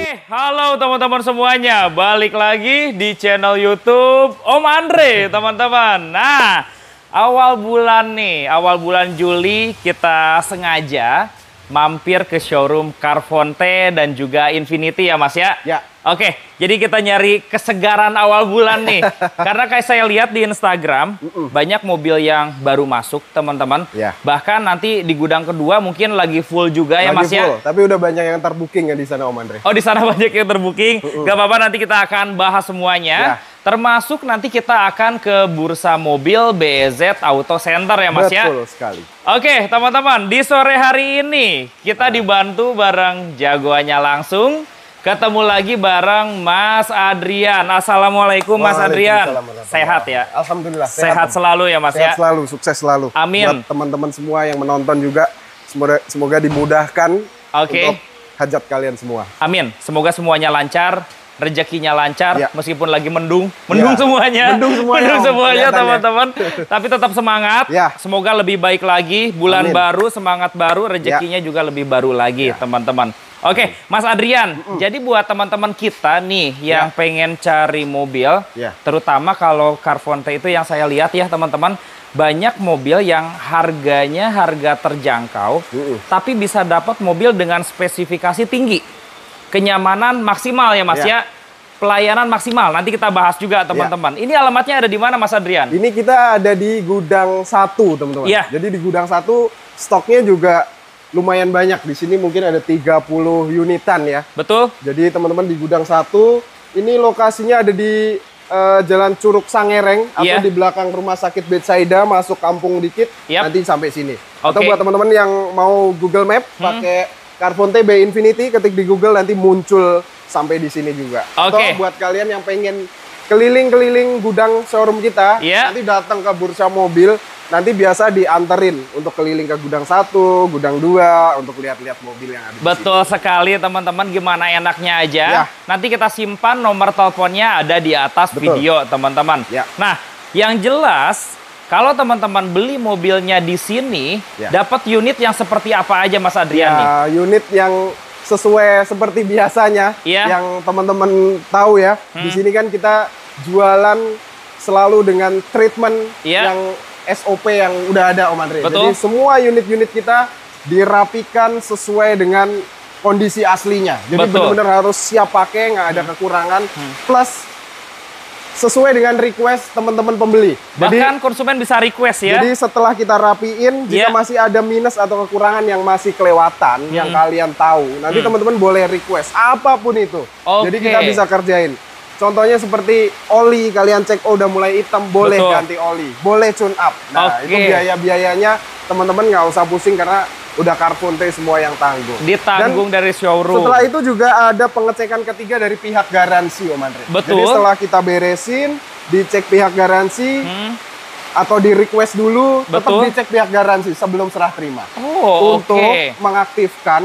Halo teman-teman semuanya, balik lagi di channel YouTube Om Andre, teman-teman. Nah, awal bulan Juli kita sengaja mampir ke showroom Carfonte dan juga Infiniti ya Mas ya? Ya. Oke, jadi kita nyari kesegaran awal bulan nih. Karena kayak saya lihat di Instagram, banyak mobil yang baru masuk teman-teman. Ya. Bahkan nanti di gudang kedua mungkin lagi full juga ya Mas full, ya? tapi udah banyak yang terbooking ya di sana Om Andre. Oh, di sana banyak yang terbooking. Gak apa-apa, nanti kita akan bahas semuanya. Ya. Termasuk nanti kita akan ke bursa mobil BEZ Auto Center ya Mas ya? Betul sekali. Oke teman-teman, di sore hari ini kita dibantu bareng jagoannya langsung. Ketemu lagi bareng Mas Adrian. Assalamualaikum Mas Adrian. Sehat ya? Alhamdulillah. Sehat selalu ya Mas ya? Sehat selalu, sukses selalu. Amin. Buat teman-teman semua yang menonton juga, semoga dimudahkan untuk hajat kalian semua. Amin. Semoga semuanya lancar, rezekinya lancar, Ya. meskipun lagi mendung semuanya. Mendung semuanya teman-teman. Tapi tetap semangat. Ya. Semoga lebih baik lagi. Bulan Amin. baru, semangat baru, rezekinya juga lebih baru lagi teman-teman. Oke, Mas Adrian, jadi buat teman-teman kita nih yang pengen cari mobil, terutama kalau Carfonte itu yang saya lihat ya teman-teman, banyak mobil yang harganya harga terjangkau, tapi bisa dapat mobil dengan spesifikasi tinggi. Kenyamanan maksimal ya Mas ya. Pelayanan maksimal. Nanti kita bahas juga teman-teman. Ini alamatnya ada di mana Mas Adrian? Ini kita ada di gudang 1 teman-teman. Jadi di gudang 1 stoknya juga lumayan banyak. Di sini mungkin ada 30 unitan ya. Betul. Jadi teman-teman di gudang 1, ini lokasinya ada di Jalan Curug Sangereng atau di belakang Rumah Sakit Betsaida, masuk kampung dikit, nanti sampai sini. Atau buat teman-teman yang mau Google Map pakai Carfonte by Infiniti, ketik di Google nanti muncul sampai di sini juga. Atau buat kalian yang pengen keliling-keliling gudang showroom kita, nanti datang ke bursa mobil, nanti biasa dianterin untuk keliling ke gudang 1, gudang 2 untuk lihat-lihat mobil yang ada di Betul sini. sekali teman-teman, gimana enaknya aja. Nanti kita simpan nomor teleponnya ada di atas video teman-teman. Nah, yang jelas kalau teman-teman beli mobilnya di sini, dapat unit yang seperti apa aja Mas Adrian nih? Unit yang sesuai seperti biasanya, yang teman-teman tahu ya. Di sini kan kita jualan selalu dengan treatment yang SOP yang udah ada Om Andre. Betul. Jadi semua unit-unit kita dirapikan sesuai dengan kondisi aslinya. Jadi benar-benar harus siap pakai, nggak ada kekurangan. Plus sesuai dengan request teman-teman pembeli. Bahkan konsumen bisa request ya. Jadi setelah kita rapiin, jika masih ada minus atau kekurangan yang masih kelewatan, yang kalian tahu, nanti teman-teman boleh request apapun itu. Jadi kita bisa kerjain. Contohnya seperti oli, kalian cek udah mulai hitam, boleh ganti oli, boleh tune up. Nah itu biaya-biayanya teman-teman nggak usah pusing karena udah Carfonte semua yang tanggung. Ditanggung dari showroom. Setelah itu juga ada pengecekan ketiga dari pihak garansi Om Andre. Jadi setelah kita beresin, dicek pihak garansi, atau di request dulu, tetap dicek pihak garansi sebelum serah terima. Untuk mengaktifkan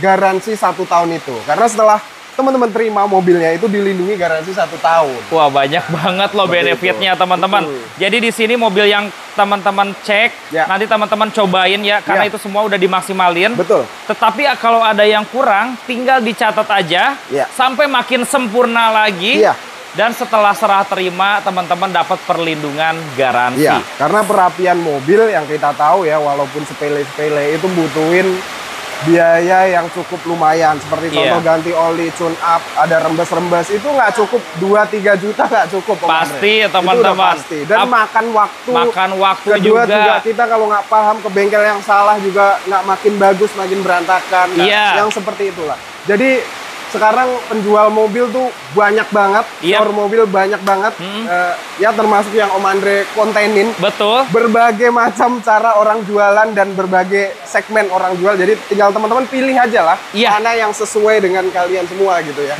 garansi 1 tahun itu. Karena setelah teman-teman terima mobilnya itu dilindungi garansi 1 tahun. Wah, banyak banget loh benefitnya teman-teman. Jadi di sini mobil yang teman-teman cek, nanti teman-teman cobain ya, karena itu semua udah dimaksimalin. Tetapi kalau ada yang kurang, tinggal dicatat aja sampai makin sempurna lagi. Dan setelah serah terima, teman-teman dapat perlindungan garansi. Karena perapian mobil yang kita tahu ya, walaupun sepele-sepele itu butuhin biaya yang cukup lumayan, seperti contoh ganti oli, tune up, ada rembes-rembes, itu nggak cukup 2-3 juta, nggak cukup pasti ya teman-teman. Dan makan waktu kedua juga kita kalau nggak paham ke bengkel yang salah juga nggak makin bagus, makin berantakan. Yang seperti itulah. Jadi sekarang penjual mobil tuh banyak banget, showroom mobil banyak banget, ya termasuk yang Om Andre kontenin. Berbagai macam cara orang jualan dan berbagai segmen orang jual. Jadi tinggal teman-teman pilih aja lah mana yang sesuai dengan kalian semua gitu ya.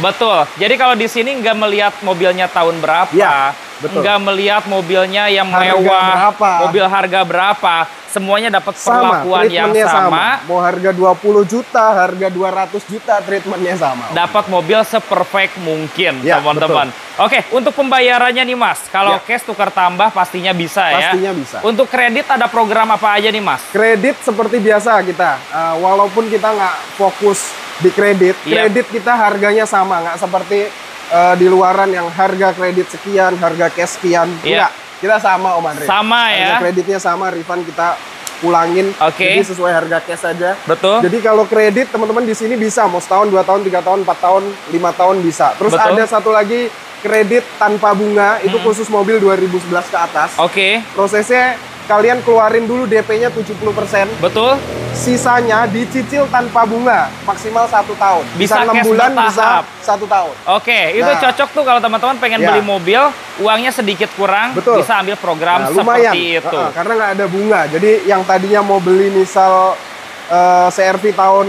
Jadi kalau di sini nggak melihat mobilnya tahun berapa, nggak melihat mobilnya yang mewah, mobil harga berapa. Semuanya dapat perlakuan yang sama. Mau harga 20 juta, harga 200 juta, treatmentnya sama. Dapat mobil seperfect mungkin, teman-teman. Oke, untuk pembayarannya nih Mas, kalau cash tukar tambah pastinya bisa ya? Pastinya bisa. Untuk kredit ada program apa aja nih Mas? Kredit seperti biasa kita, walaupun kita nggak fokus di kredit. Kredit kita harganya sama, nggak seperti di luaran yang harga kredit sekian, harga cash sekian. Enggak, kita sama Om Andre. Sama ya. Harga kreditnya sama, refund kita pulangin. Jadi sesuai harga cash saja. Betul. Jadi kalau kredit teman-teman di sini bisa mau setahun, 2 tahun, 3 tahun, 4 tahun, 5 tahun bisa. Terus ada satu lagi kredit tanpa bunga, itu khusus mobil 2011 ke atas. Prosesnya kalian keluarin dulu DP-nya 70%. Betul. Sisanya dicicil tanpa bunga, maksimal 1 tahun. Bisa 6 bulan, bisa 1 tahun. Itu cocok tuh kalau teman-teman pengen beli mobil, uangnya sedikit kurang, bisa ambil program seperti itu. Karena nggak ada bunga. Jadi yang tadinya mau beli misal CR-V tahun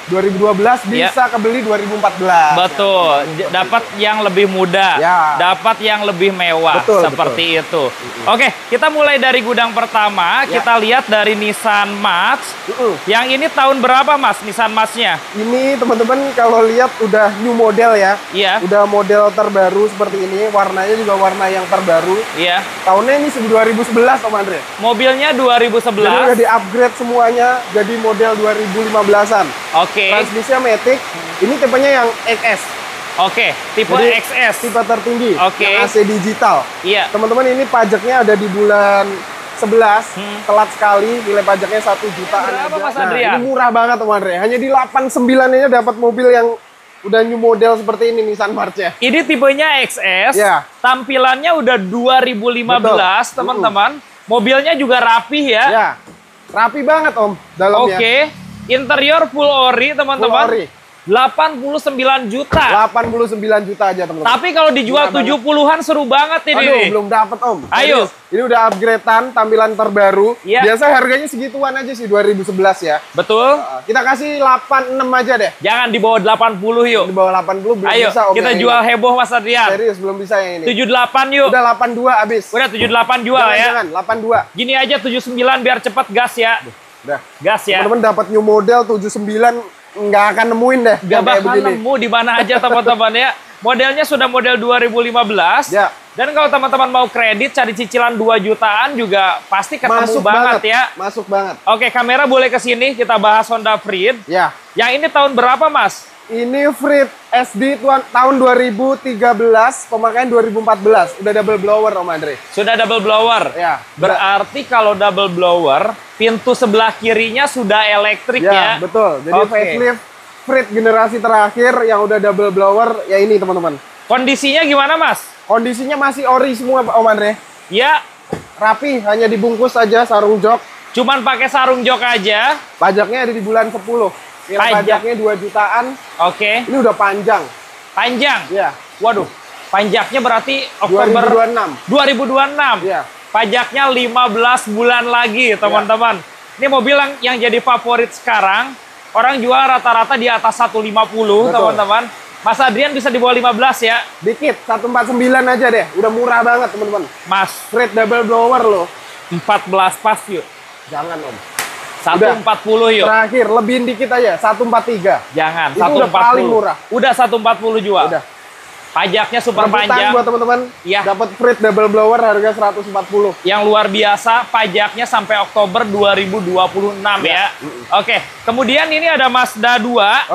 2012 bisa kebeli 2014. Betul. Dapat yang lebih mudah, dapat yang lebih mewah, seperti itu. Oke, kita mulai dari gudang pertama. Kita lihat dari Nissan March. Yang ini tahun berapa, Mas? Nissan March-nya? Ini teman-teman kalau lihat udah new model ya. Udah model terbaru seperti ini. Warnanya juga warna yang terbaru. Tahunnya ini 2011, Om Andre. Mobilnya 2011. Jadi udah di-upgrade semuanya jadi model 2015-an. Transmisinya Matic. Ini tipenya yang XS. Tipe jadi, XS. Tipe tertinggi. Yang AC digital. Teman-teman ini pajaknya ada di bulan 11, telat sekali, nilai pajaknya 1 jutaan. Berapa, Mas Ini Adrian? murah banget Om Andre. Hanya di 89 aja dapat mobil yang udah new model seperti ini Nissan March-nya. Ini tipenya XS. Tampilannya udah 2015, teman-teman. Mobilnya juga rapih ya. Rapi banget Om dalamnya. Interior full ori, teman-teman. 89 juta. 89 juta aja, teman-teman. Tapi kalau dijual 70-an seru banget ini. Aduh, belum dapat Om. Ayo. Ini udah upgradean, tampilan terbaru. Biasa harganya segituan aja sih 2011 ya. Betul. Kita kasih 86 aja deh. Jangan di bawah 80 yuk. Di bawah 80 belum Ayo, bisa Om. Kita jual heboh Mas Adrian. Serius belum bisa yang ini. 78 yuk. Udah 82 habis. Udah 78 jual ya. Jangan, 82. Gini aja 79 biar cepat gas ya. Udah. Gas ya. Teman-teman dapat new model 79 nggak akan nemuin deh. Nggak bakal nemu di mana aja teman-teman ya. Modelnya sudah model 2015. Dan kalau teman-teman mau kredit cari cicilan 2 jutaan juga pasti ketemu banget ya. Masuk banget. Oke, kamera boleh ke sini kita bahas Honda Freed. Yang ini tahun berapa, Mas? Ini Freed SD tahun 2013, pemakaian 2014. Udah double blower Om Andre. Sudah double blower? Berarti kalau double blower, pintu sebelah kirinya sudah elektrik ya? Betul. Jadi facelift Freed generasi terakhir yang udah double blower, ya ini teman-teman. Kondisinya gimana, Mas? Kondisinya masih ori semua Om Andre. Rapi, hanya dibungkus aja sarung jok. Cuman pakai sarung jok aja? Pajaknya ada di bulan 10. Pajaknya 2 jutaan. Ini udah panjang. Panjang? Waduh, pajaknya berarti Oktober 2026. Pajaknya 15 bulan lagi, teman-teman. Ini mobil yang jadi favorit sekarang. Orang jual rata-rata di atas 150, teman-teman. Mas Adrian bisa di bawah 15 ya? Dikit, 149 aja deh. Udah murah banget, teman-teman. Mas, Freed double blower loh. 14 pas yuk. Jangan Om. 140 yuk. Terakhir, lebihin dikit aja, 143. Jangan, itu 140. Udah paling murah. Udah 140 jual. Udah. Pajaknya super panjang. Buat teman-teman, dapat Freed double blower harga 140. Yang luar biasa, pajaknya sampai Oktober 2026 ya. Oke, kemudian ini ada Mazda 2.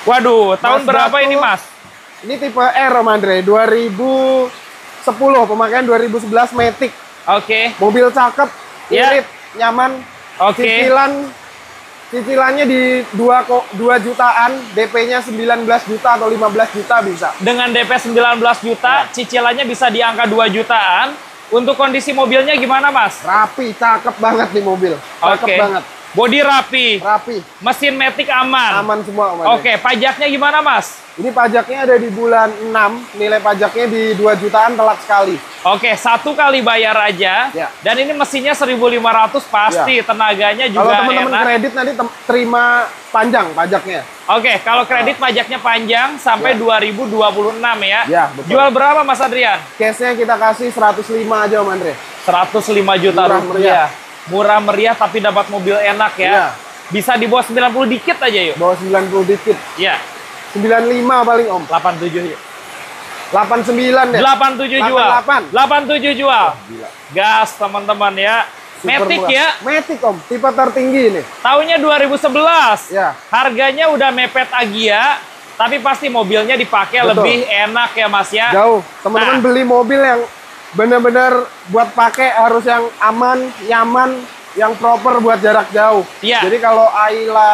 Waduh, tahun berapa ini, Mas? Ini tipe R Om Andre, 2010, pemakaian 2011 Matic. Mobil cakep, irit, nyaman. Cicilannya di 2 jutaan, DP-nya 19 juta atau 15 juta bisa. Dengan DP 19 juta, cicilannya bisa di angka 2 jutaan. Untuk kondisi mobilnya gimana, Mas? Rapi, cakep banget nih mobil. Cakep banget. Bodi rapi. Rapi. Mesin Matic aman. Aman semua, Om. Pajaknya gimana, Mas? Ini pajaknya ada di bulan 6, nilai pajaknya di 2 jutaan telat sekali. 1 kali bayar aja. Dan ini mesinnya 1.500 pasti, tenaganya juga kalau teman-teman kredit nanti terima panjang pajaknya. Kalau kredit pajaknya panjang sampai 2026 ya. Betul. Jual berapa, Mas Adrian? Cashnya kita kasih 105 aja, Om Andre. 105 juta rupiah. Murah meriah tapi dapat mobil enak ya. Bisa di bawah 90 dikit aja yuk. Bawah 90 dikit. 95 paling Om. 87 yuk. 89 deh. 87 jual. 87 jual. Gila. Gas teman-teman ya. Matic ya? Matic Om, tipe tertinggi ini. Tahunnya 2011. Ya. Harganya udah mepet Agya, tapi pasti mobilnya dipakai lebih enak ya Mas ya. Jauh. Teman-teman beli mobil yang benar-benar buat pakai harus yang aman, nyaman, yang proper buat jarak jauh. Iya. Jadi kalau Ayla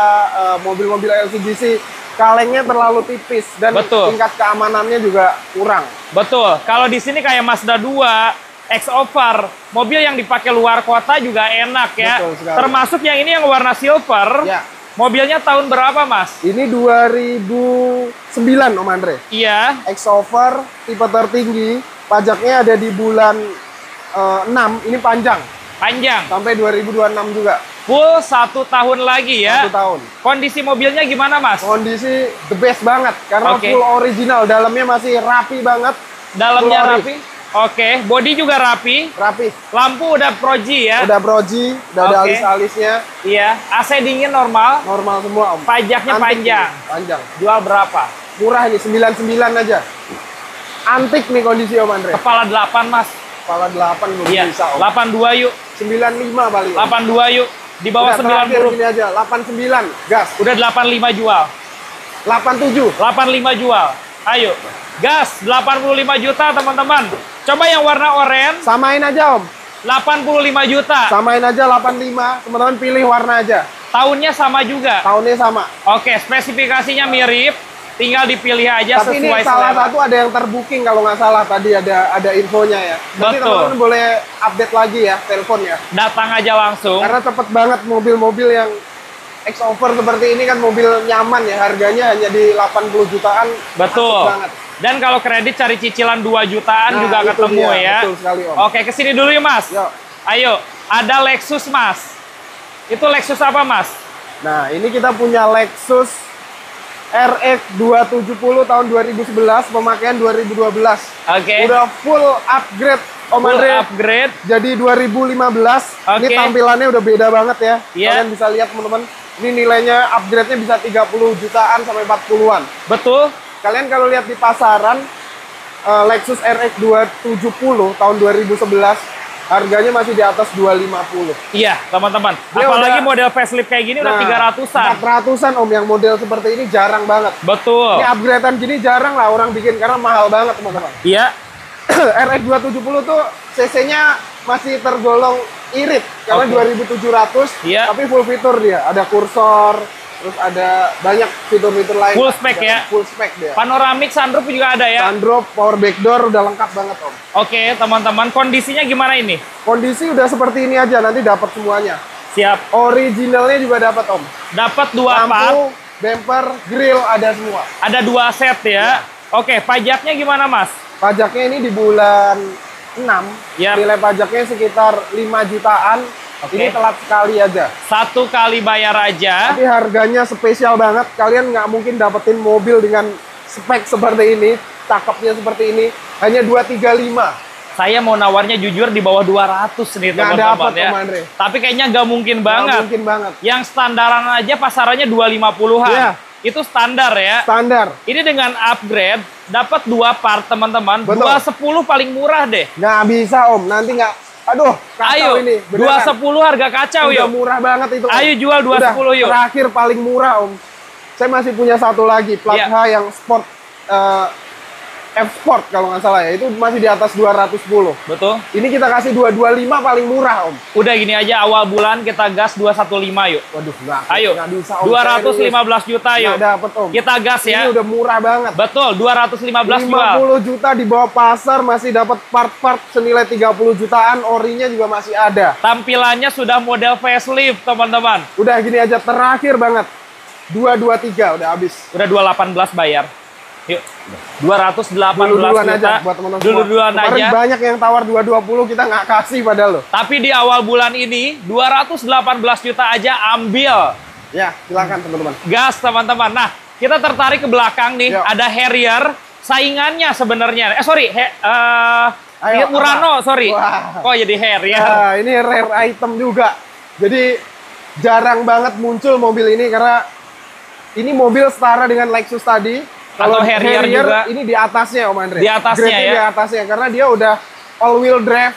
mobil-mobil LCGC kalengnya terlalu tipis dan tingkat keamanannya juga kurang. Betul. Kalau di sini kayak Mazda 2, X-Over, mobil yang dipakai luar kota juga enak ya. Termasuk yang ini yang warna silver. Ya. Mobilnya tahun berapa, Mas? Ini 2009, Om Andre. Iya. X-Over, tipe tertinggi. Pajaknya ada di bulan 6, ini panjang. Panjang. Sampai 2026 juga. Full 1 tahun lagi ya? 1 tahun. Kondisi mobilnya gimana, Mas? Kondisi the best banget. Karena full original. Dalamnya masih rapi banget. Dalamnya rapi? Oke. Body juga rapi? Rapi. Lampu udah Pro-G ya? Udah Pro-G. Udah ada alis-alisnya. Iya. AC dingin normal? Normal semua, Om. Pajaknya panjang? Panjang. Jual berapa? Murah ini, 99 aja. Antik nih kondisi, Om Andre. Kepala 8, Mas. Kepala 8 belum bisa, Om. 82 yuk. 95 paling. 82 yuk. Di bawah 90. Gini aja, 89. Gas. Udah 85 jual. 87. 85 jual. Ayo. Gas, 85 juta teman-teman. Coba yang warna oranye. Samain aja, Om. 85 juta. Samain aja 85. Teman-teman pilih warna aja. Tahunnya sama juga. Tahunnya sama. Oke, spesifikasinya mirip. Tinggal dipilih aja tapi sesuai ini salah satu ada yang terbooking kalau nggak salah tadi ada infonya ya. Nanti teman-teman boleh update lagi ya, telepon ya. Datang aja langsung. Karena cepet banget mobil-mobil yang X-Over seperti ini kan mobil nyaman ya, harganya hanya di 80 jutaan. Betul. Banget. Dan kalau kredit cari cicilan 2 jutaan juga ketemu ya. Betul sekali, Om. Oke, kesini dulu ya Mas. Yo. Ayo, ada Lexus Mas. Itu Lexus apa Mas? Nah, ini kita punya Lexus RX 270 tahun 2011, pemakaian 2012. Oke. Udah full upgrade, Om Andre. Upgrade. Jadi 2015. Ini tampilannya udah beda banget ya. Kalian bisa lihat teman-teman. Ini nilainya upgrade-nya bisa 30 jutaan sampai 40-an. Betul. Kalian kalau lihat di pasaran Lexus RX 270 tahun 2011 harganya masih di atas 250. Iya, teman-teman. Apalagi model facelift kayak gini udah 300-an. 400-an, Om, yang model seperti ini jarang banget. Betul. Ini upgradean gini jarang lah orang bikin karena mahal banget, teman-teman. Iya. RX 270 tuh cc-nya masih tergolong irit karena 2700, tapi full fitur dia. Ada kursor, terus ada banyak fitur-fitur lain. Full spek ya? Full spek dia. Panoramic sunroof juga ada ya? Sunroof, power backdoor udah lengkap banget, Om. Oke, teman-teman, kondisinya gimana ini? Kondisi udah seperti ini aja, nanti dapat semuanya. Siap. Originalnya juga dapat, Om. Dapat 2 part. Lampu, bumper, grill ada semua. Ada 2 set ya? Oke, pajaknya gimana, Mas? Pajaknya ini di bulan 6. Nilai pajaknya sekitar 5 jutaan. Ini telat sekali aja. 1 kali bayar aja. Tapi harganya spesial banget. Kalian nggak mungkin dapetin mobil dengan spek seperti ini, cakepnya seperti ini. Hanya 235. Saya mau nawarnya jujur di bawah 200 nih teman-teman ya. Tapi kayaknya nggak mungkin banget. Nggak mungkin banget. Yang standaran aja pasarannya 250-an. Iya. Itu standar ya. Standar. Ini dengan upgrade dapat 2 part teman-teman. 210 paling murah deh. Nggak bisa, Om. Nanti nggak. Aduh, kacau ini. 210 harga kacau udah yuk. Murah banget itu, Om. Ayo jual 210 yuk. Terakhir paling murah, Om. Saya masih punya satu lagi plat H yang sport F-Sport kalau nggak salah ya. Itu masih di atas 210. Betul. Ini kita kasih 225 paling murah, Om. Udah gini aja awal bulan kita gas 215 yuk. Waduh, nggak. Ayo. Nggak bisa, Om. 215 juta yuk. Nggak dapet, Om. Kita gas ya. Ini udah murah banget. Betul, 215 50 jual. juta di bawah pasar masih dapat part-part senilai 30 jutaan, orinya juga masih ada. Tampilannya sudah model facelift, teman-teman. Udah gini aja terakhir banget. 223 udah habis. Udah 218 bayar. Yuk. 218 duluan juta. Aja buat teman-teman. Duluan aja. Banyak yang tawar 220 kita nggak kasih padahal loh. Tapi di awal bulan ini 218 juta aja ambil. Ya, silakan teman-teman. Gas, teman-teman. Nah, kita tertarik ke belakang nih. Yo. Ada Harrier saingannya sebenarnya. Murano, sorry. Wah. Kok jadi Harrier? Nah, ini rare item juga. Jadi jarang banget muncul mobil ini karena ini mobil setara dengan Lexus tadi. Atau Harrier juga. Ini di atasnya, Om Andre. Di atasnya ya? Di atasnya karena dia udah all wheel drive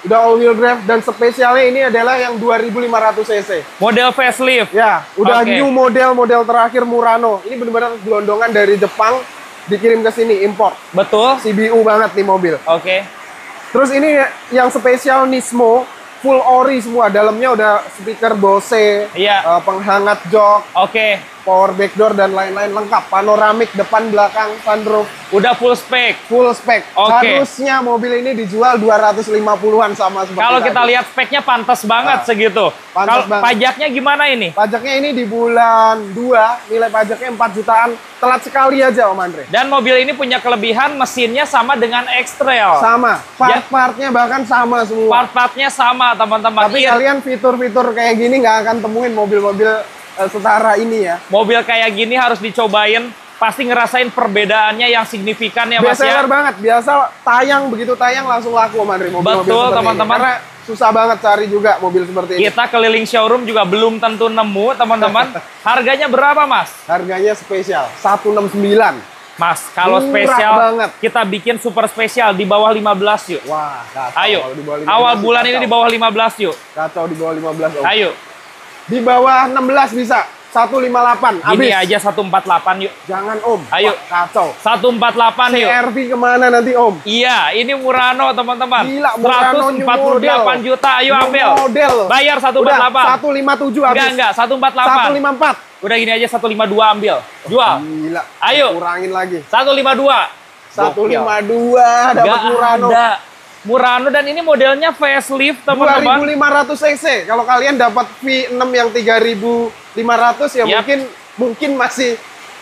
Udah all wheel drive dan spesialnya ini adalah yang 2500 cc. Model facelift. Ya, udah new model terakhir Murano. Ini benar-benar gelondongan dari Jepang dikirim ke sini import. Betul. CBU banget nih mobil. Terus ini yang spesial Nismo, full ori semua. Dalamnya udah speaker Bose, penghangat jok, power backdoor dan lain-lain lengkap. Panoramik depan belakang sunroof. Udah full spek. Full spek. Harusnya mobil ini dijual 250-an sama seperti kalau kita lihat speknya pantas banget segitu. Kalau pajaknya gimana ini? Pajaknya ini di bulan 2, nilai pajaknya 4 jutaan. Telat sekali aja Om Andre. Dan mobil ini punya kelebihan mesinnya sama dengan X-Trail. Sama. Part-partnya bahkan sama semua. Part-partnya sama teman-teman. Tapi kalian fitur-fitur kayak gini nggak akan temuin mobil-mobil setara ini ya. Mobil kayak gini harus dicobain. Pasti ngerasain perbedaannya yang signifikan ya Mas ya. Bestseller banget. Biasa begitu tayang langsung laku Om Andre. Betul teman-teman. Karena susah banget cari juga mobil seperti ini. Kita keliling showroom juga belum tentu nemu teman-teman. Harganya berapa Mas? Harganya spesial 169. Mas, kalau spesial banget. Kita bikin super spesial di bawah 15 yuk. Wah, kacau. Ayo. Awal bulan ini di bawah 15 yuk. Kacau di bawah 15 Om. Ayo. Di bawah 16 bisa. 158 habis. Ini aja 148 yuk. Jangan Om. Ayo. Wah, kacau. 148 yuk. CR-V kemana nanti Om? Iya, ini Murano teman-teman. Gila, Murano 148 juta. Ayo ambil. Model. Bayar 148. Udah, 157 habis. Enggak, 148. 154. Udah gini aja 152 ambil. Jual. Gila. Ayo. Kurangin lagi. 152. 152 dapat Murano. Ada. Murano dan ini modelnya facelift teman-teman. 2500 cc. Kalau kalian dapat V6 yang 3500 ya mungkin masih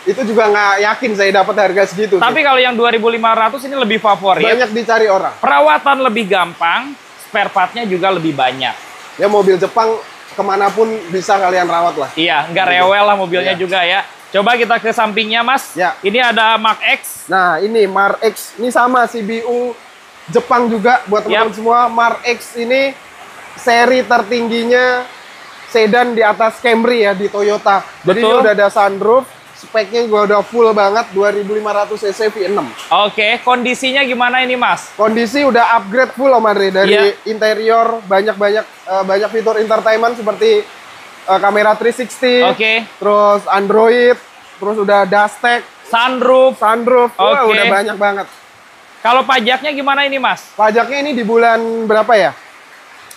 itu juga nggak yakin saya dapat harga segitu. Tapi kalau yang 2500 ini lebih favorit. Banyak dicari orang. Perawatan lebih gampang, spare partnya juga lebih banyak. Ya mobil Jepang kemanapun bisa kalian rawat lah. Iya, nggak rewel lah mobilnya juga ya. Coba kita ke sampingnya Mas. Ya. Ini ada Mark X. Nah ini Mark X. Ini sama CBU Jepang juga buat teman-teman semua. Mark X ini seri tertingginya sedan di atas Camry ya di Toyota. Jadi ini udah ada sunroof, speknya juga udah full banget 2500 cc V6. Oke, kondisinya gimana ini Mas? Kondisi udah upgrade full Om Andre dari interior banyak fitur entertainment seperti kamera 360. Terus Android, terus udah dashcam, sunroof. Wah, udah banyak banget. Kalau pajaknya gimana ini Mas? Pajaknya ini di bulan berapa ya?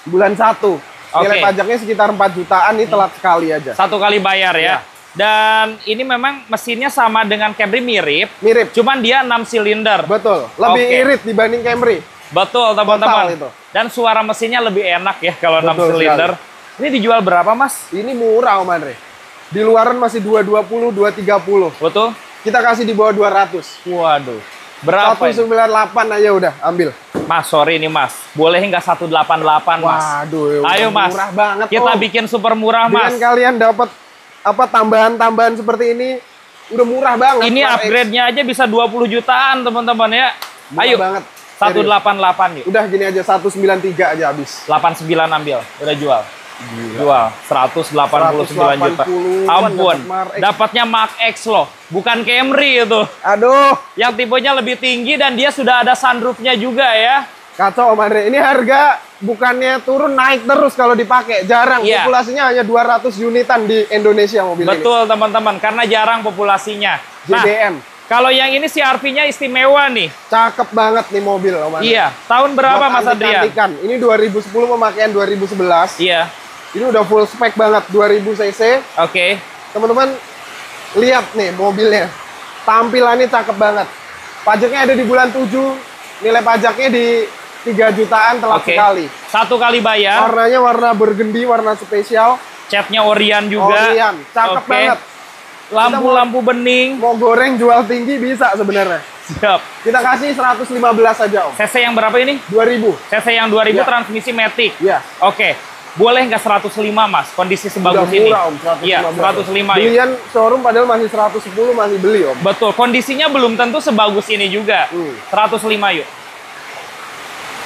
Bulan 1. Nilai pajaknya sekitar 4 jutaan, ini telat sekali aja. 1 kali bayar ya. Dan ini memang mesinnya sama dengan Camry mirip. Cuman dia 6 silinder. Betul. Lebih irit dibanding Camry. Betul teman-teman. Dan suara mesinnya lebih enak ya kalau 6 silinder. Ini dijual berapa Mas? Ini murah Om Andre. Di luaran masih 220, 230. Betul. Kita kasih di bawah 200. Waduh. Berapa? 198 aja udah, ambil. Mas, sorry nih Mas. Boleh nggak 188 Mas? Waduh, ayo Mas. Murah banget. Kita bikin super murah Mas. Dengan kalian dapat tambahan-tambahan seperti ini, udah murah banget. Ini upgrade-nya aja bisa 20 jutaan teman-teman ya. Murah ayo banget. 188 yuk. Udah gini aja 193 aja habis. 89 ambil, udah jual. Jual 189 juta. Ampun, dapatnya Mark X loh, bukan Camry itu. Aduh, yang tipenya lebih tinggi dan dia sudah ada sunroofnya juga ya. Kacau Om Andre, ini harga bukannya turun, naik terus kalau dipakai. Jarang, populasinya hanya 200 unitan di Indonesia mobil ini. Betul teman-teman, karena jarang populasinya. JDM. Kalau yang ini CR-V-nya istimewa nih. Cakep banget nih mobil Om Andre. Iya, tahun berapa Mas Adrian? Ini 2010 pemakaian 2011. Iya. Ini udah full spek banget, 2000 cc. Teman-teman, lihat nih mobilnya. Tampilannya cakep banget. Pajaknya ada di bulan 7. Nilai pajaknya di 3 jutaan telat sekali. 1 kali bayar. Warnanya warna burgundy, warna spesial. Catnya Orion juga. Orion, cakep banget. Lampu-lampu bening. Mau goreng jual tinggi bisa sebenarnya. Siap. Kita kasih 115 aja Om. CC yang berapa ini? 2000. CC yang 2000 transmisi matic. Iya. Boleh nggak 105 Mas? Kondisi sebagus ini. Murah Om, 105. Iya, 105 Belian showroom padahal masih 110 masih beli Om. Betul, kondisinya belum tentu sebagus ini juga. 105 yuk.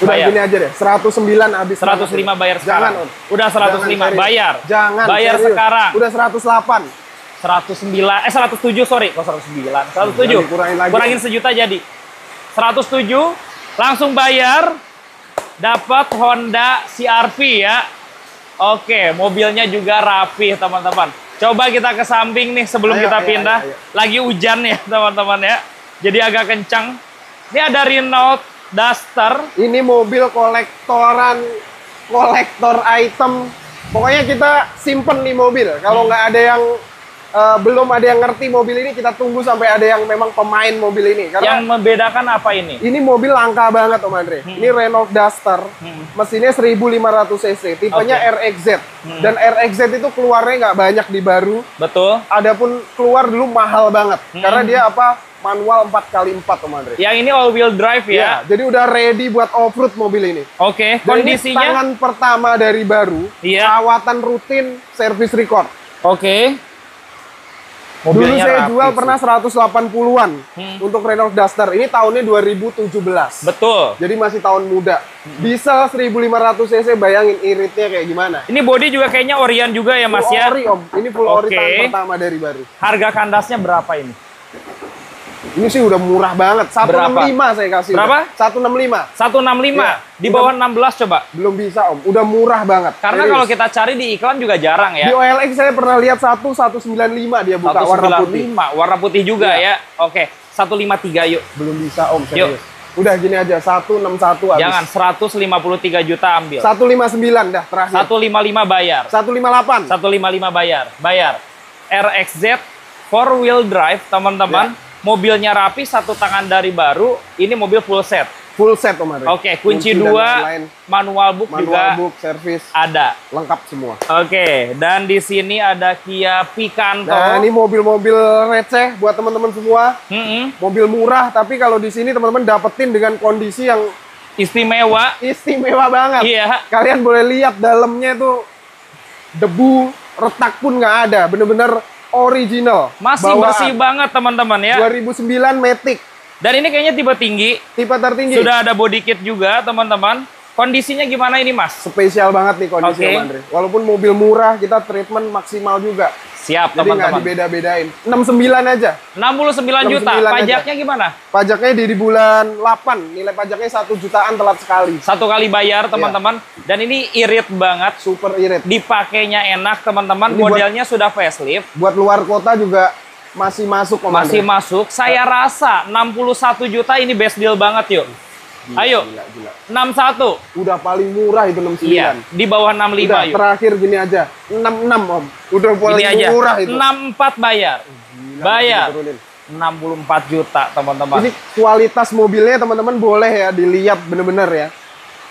Udah bayar. Gini aja deh, 109 habis. 105 bayar sekarang. Jangan Om. Udah 105 bayar. Jangan. Bayar serius. Sekarang. Udah 108. 107 sorry. Kok 109? 107. Kurangin sejuta jadi. 107. Langsung bayar. dapat Honda CR-V ya. Oke, mobilnya juga rapi teman-teman. Coba kita ke samping nih sebelum kita pindah. Lagi hujan ya teman-teman ya. Jadi agak kencang. Ini ada Renault Duster. Ini mobil kolektor item. Pokoknya kita simpen nih mobil. Kalau nggak ada yang belum ada yang ngerti mobil ini, kita tunggu sampai ada yang memang pemain mobil ini. Karena yang membedakan apa ini? Ini mobil langka banget Om Andre. Ini Renault Duster, mesinnya 1500 cc, tipenya RXZ. Dan RXZ itu keluarnya nggak banyak di baru. Betul. Adapun keluar dulu mahal banget, karena dia apa? Manual 4x4 Om Andre. Yang ini all wheel drive ya? Jadi udah ready buat off-road mobil ini. Oke, kondisinya? Ini tangan pertama dari baru, perawatan rutin, service record. Oke. Dulu saya jual pernah 180-an untuk Renault Duster. Ini tahunnya 2017. Betul. Jadi masih tahun muda. Diesel 1500 cc, bayangin iritnya kayak gimana. Ini bodi juga kayaknya Orion juga ya Mas ya? Full ori Om. Ini full ori tahun pertama dari baru. Harga kandasnya berapa ini? Ini sih udah murah banget. 165 saya kasih. Berapa? 165. 165. Ya, di bawah 16 coba. Belum bisa Om. Udah murah banget. Karena kalau kita cari di iklan juga jarang ya. Di OLX saya pernah lihat 195 dia buka 195, warna putih. Warna putih juga ya. Oke, 153 yuk. Belum bisa Om, serius. Yuk. Udah gini aja, 161 habis. Jangan, 153 juta ambil. 159 dah terakhir. 155 bayar. 158. 155 bayar. Bayar. RXZ 4-wheel drive, teman-teman. Ya. Mobilnya rapi, satu tangan dari baru. Ini mobil full set. Full set Om Andre. Oke, kunci 2, manual book juga service ada. Lengkap semua. Oke, dan di sini ada Kia Picanto. Nah, ini mobil-mobil receh buat teman-teman semua. Mobil murah, tapi kalau di sini teman-teman dapetin dengan kondisi yang istimewa. Istimewa banget. Iya. Kalian boleh lihat dalamnya tuh debu, retak pun nggak ada. Bener-bener original. Masih bersih banget teman-teman ya. 2009 Matic. Dan ini kayaknya tipe tinggi. Tipe tertinggi. Sudah ada body kit juga teman-teman. Kondisinya gimana ini Mas? Spesial banget nih kondisinya Andre. Walaupun mobil murah kita treatment maksimal juga. Siap teman-teman. Jadi nggak dibeda-bedain. 69 aja. 69 juta. Pajaknya gimana? Pajaknya di bulan 8. Nilai pajaknya 1 jutaan telat sekali. 1 kali bayar teman-teman. Dan ini irit banget. Super irit. Dipakainya enak teman-teman. Modelnya sudah facelift. Buat luar kota juga masih masuk. Masih masuk. Saya rasa 61 juta ini best deal banget yuk. Gila, ayo, gila. 61. Udah paling murah itu 69. Iya, di bawah 65 udah, yuk. Terakhir gini aja, 66 Om. Udah paling murah itu. 64 bayar. Gila, bayar. 64 juta teman-teman. Ini kualitas mobilnya teman-teman boleh ya dilihat bener-bener ya.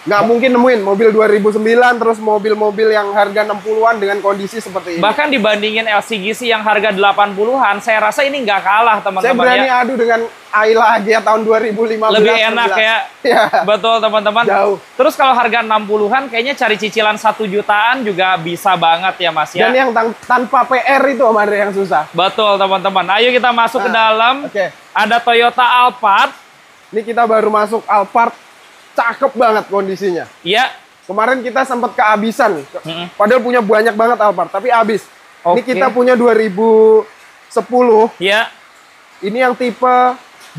Nggak mungkin nemuin mobil 2009 terus mobil-mobil yang harga 60-an dengan kondisi seperti ini. Bahkan dibandingin LCGC yang harga 80-an, saya rasa ini nggak kalah teman-teman. Saya berani adu dengan Ayla Agya tahun 2015. Lebih enak ya. Ya. Betul teman-teman. Jauh. Terus kalau harga 60-an kayaknya cari cicilan 1 jutaan juga bisa banget ya Mas ya. Dan yang tanpa PR itu Om Andre yang susah. Betul teman-teman. Ayo kita masuk ke dalam. Ada Toyota Alphard. Ini kita baru masuk Alphard. Cakep banget kondisinya. Iya. Kemarin kita sempat kehabisan. Padahal punya banyak banget Alphard, tapi habis. Ini kita punya 2010. Iya. Ini yang tipe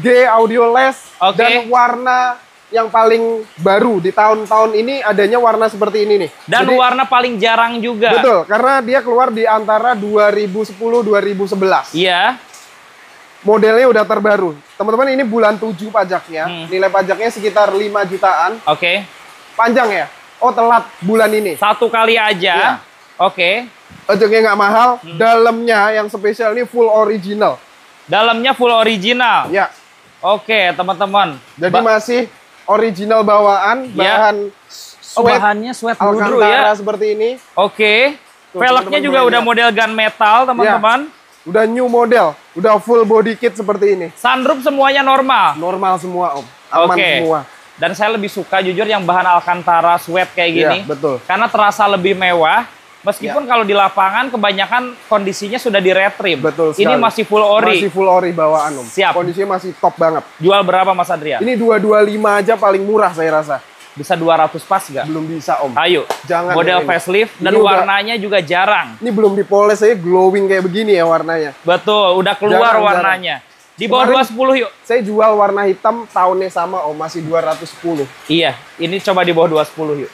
G audioless dan warna yang paling baru di tahun-tahun ini adanya warna seperti ini nih. Dan jadi, warna paling jarang juga. Betul, karena dia keluar di antara 2010-2011. Iya. Modelnya udah terbaru. Teman-teman ini bulan 7 pajaknya. Nilai pajaknya sekitar 5 jutaan. Oke. Panjang ya? Oh telat bulan ini. 1 kali aja. Oke. Pajaknya nggak mahal. Dalamnya yang spesial ini full original. Dalamnya full original? Ya. Oke teman-teman. Jadi masih original bawaan. Bahan sweat. Bahannya sweat bludru ya? Seperti ini. Oke. Velgnya juga udah model gunmetal teman-teman. Ya. Udah new model, udah full body kit seperti ini. Sunroof semuanya normal? Normal semua Om, aman semua. Dan saya lebih suka jujur yang bahan Alcantara sweat kayak gini. Iya, betul. Karena terasa lebih mewah. Meskipun kalau di lapangan kebanyakan kondisinya sudah di-retrim. Betul sekali. Ini masih full ori. Masih full ori bawaan Om. Siap. Kondisinya masih top banget. Jual berapa Mas Adrian? Ini 225 aja paling murah saya rasa. Bisa 200 pas nggak? Belum bisa Om. Ayo. Jangan. Model facelift dan warnanya juga jarang. Ini belum dipoles aja glowing kayak begini ya warnanya. Betul, udah keluar warnanya. Di bawah 210 yuk. Saya jual warna hitam tahunnya sama Om, masih 210. Iya, ini coba di bawah 210 yuk.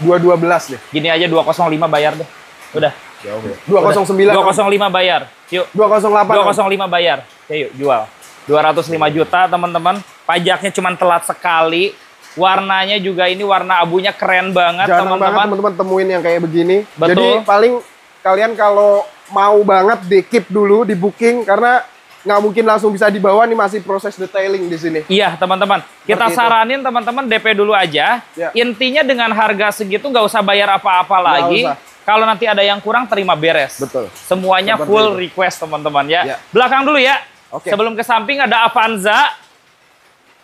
212 deh. Gini aja 205 bayar deh. Udah. Jauh ya. 209. 205 bayar. Yuk. 208. 205 bayar. Ya yuk, jual. 205 juta, teman-teman. Pajaknya cuma telat sekali. Warnanya juga ini warna abunya keren banget, teman-teman. Teman-teman temuin yang kayak begini. Betul. Jadi paling kalian kalau mau banget di keep dulu, di booking karena nggak mungkin langsung bisa dibawa, nih masih proses detailing di sini. Iya, teman-teman. Kita saranin teman-teman DP dulu aja. Ya. Intinya dengan harga segitu nggak usah bayar apa-apa lagi. Kalau nanti ada yang kurang, terima beres. Betul. Semuanya seperti full itu. Request, teman-teman ya. Belakang dulu ya. Sebelum ke samping ada Avanza.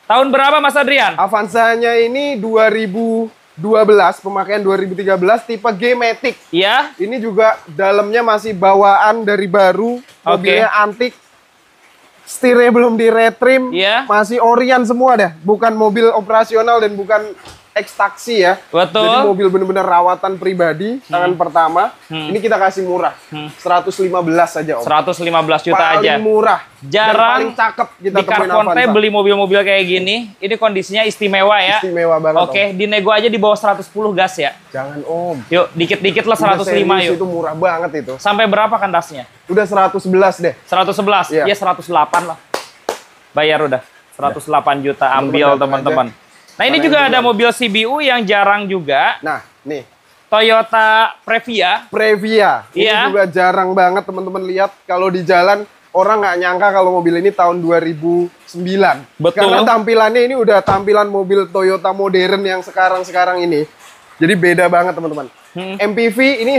Tahun berapa, Mas Adrian? Avanzanya ini 2012, pemakaian 2013, tipe G-Matic. Iya. Ini juga dalamnya masih bawaan dari baru. Mobilnya antik. Setirnya belum di retrim, masih Orion semua dah, bukan mobil operasional dan bukan X-Taxi ya. Betul. Jadi mobil benar-benar rawatan pribadi, tangan pertama. Ini kita kasih murah, 115 saja Om. 115 juta paling aja. Paling murah. Jarang dan paling cakep kita di Carfonte beli mobil-mobil kayak gini. Ini kondisinya istimewa ya. Istimewa banget. Oke, dinego aja di bawah 110 gas ya. Jangan Om. Yuk, dikit-dikit lah 105 yuk. Itu murah banget itu. Sampai berapa kandasnya? Udah 111 deh. 111? Ya 108 lah. Bayar udah. 108 juta ambil teman-teman. Nah ini juga ada mobil CBU yang jarang juga. Nah, nih. Toyota Previa. Previa. Ini juga jarang banget teman-teman lihat. Kalau di jalan, orang nggak nyangka kalau mobil ini tahun 2009. Betul. Karena tampilannya ini udah tampilan mobil Toyota modern yang sekarang-sekarang ini. Jadi beda banget teman-teman. MPV ini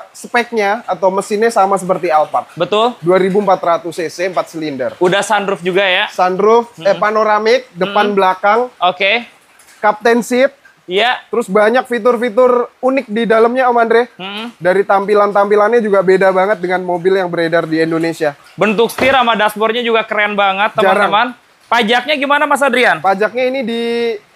speknya atau mesinnya sama seperti Alphard. Betul. 2400 cc 4 silinder. Udah sunroof juga ya? Sunroof, panoramik, depan belakang. Oke. Captain seat. Iya. Terus banyak fitur-fitur unik di dalamnya Om Andre. Dari tampilannya juga beda banget dengan mobil yang beredar di Indonesia. Bentuk setir sama dashboardnya juga keren banget teman-teman. Pajaknya gimana Mas Adrian? Pajaknya ini di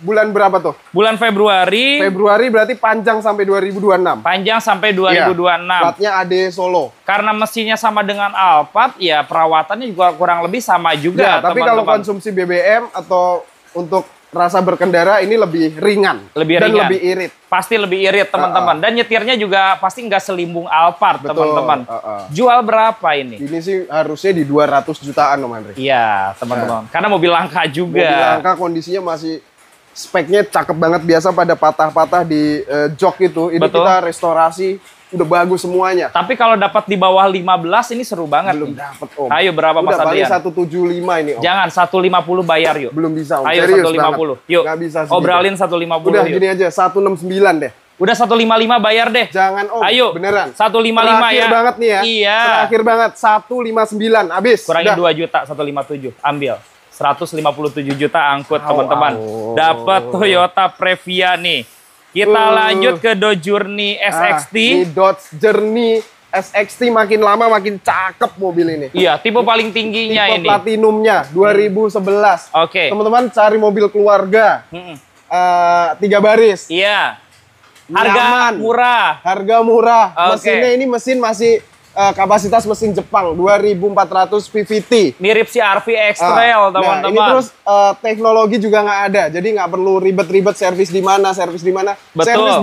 bulan berapa tuh? Bulan Februari. Februari berarti panjang sampai 2026. Panjang sampai 2026. Platnya AD Solo. Karena mesinnya sama dengan Alphard, ya perawatannya juga kurang lebih sama juga. Ya, tapi kalau konsumsi BBM atau untuk rasa berkendara ini lebih ringan. Dan lebih irit. Pasti lebih irit teman-teman. Dan nyetirnya juga pasti nggak selimbung Alphard teman-teman. Jual berapa ini? Ini sih harusnya di 200 jutaan Om Andre. Iya teman-teman. Karena mobil langka juga. Mobil langka kondisinya masih speknya cakep banget. Biasa pada patah-patah di jok itu. Ini kita restorasi. Udah bagus semuanya. Tapi kalau dapat di bawah 15 ini seru banget. Belum dapat Om. Ayo berapa Mas Adrian? Udah paling 175 ini Om. Jangan 150 bayar yuk. Belum bisa Om. Ayo serius 150. banget. Yuk. Nggak bisa segitu. Obralin 150 udah yuk. Gini aja 169 deh. Udah 155 bayar deh. Jangan Om. Ayo. Beneran. 155 Terakhir ya. banget nih ya. Iya. Terakhir banget 159 habis. Kurangin 2 juta 157. Ambil. 157 juta angkut teman-teman. Dapat Toyota Previa nih. Kita lanjut ke Dodge Journey SXT. Ini Dodge Journey SXT makin lama makin cakep mobil ini. Iya, tipe paling tingginya tipe ini. Platinumnya 2011. Oke. Teman-teman cari mobil keluarga. 3 baris. Iya. Harga murah. Harga murah. Mesinnya ini mesin masih kapasitas mesin Jepang 2400 PVT. Mirip si RV X-Trail teman-teman. Nah, ini terus teknologi juga nggak ada, jadi nggak perlu ribet-ribet servis di mana. Servis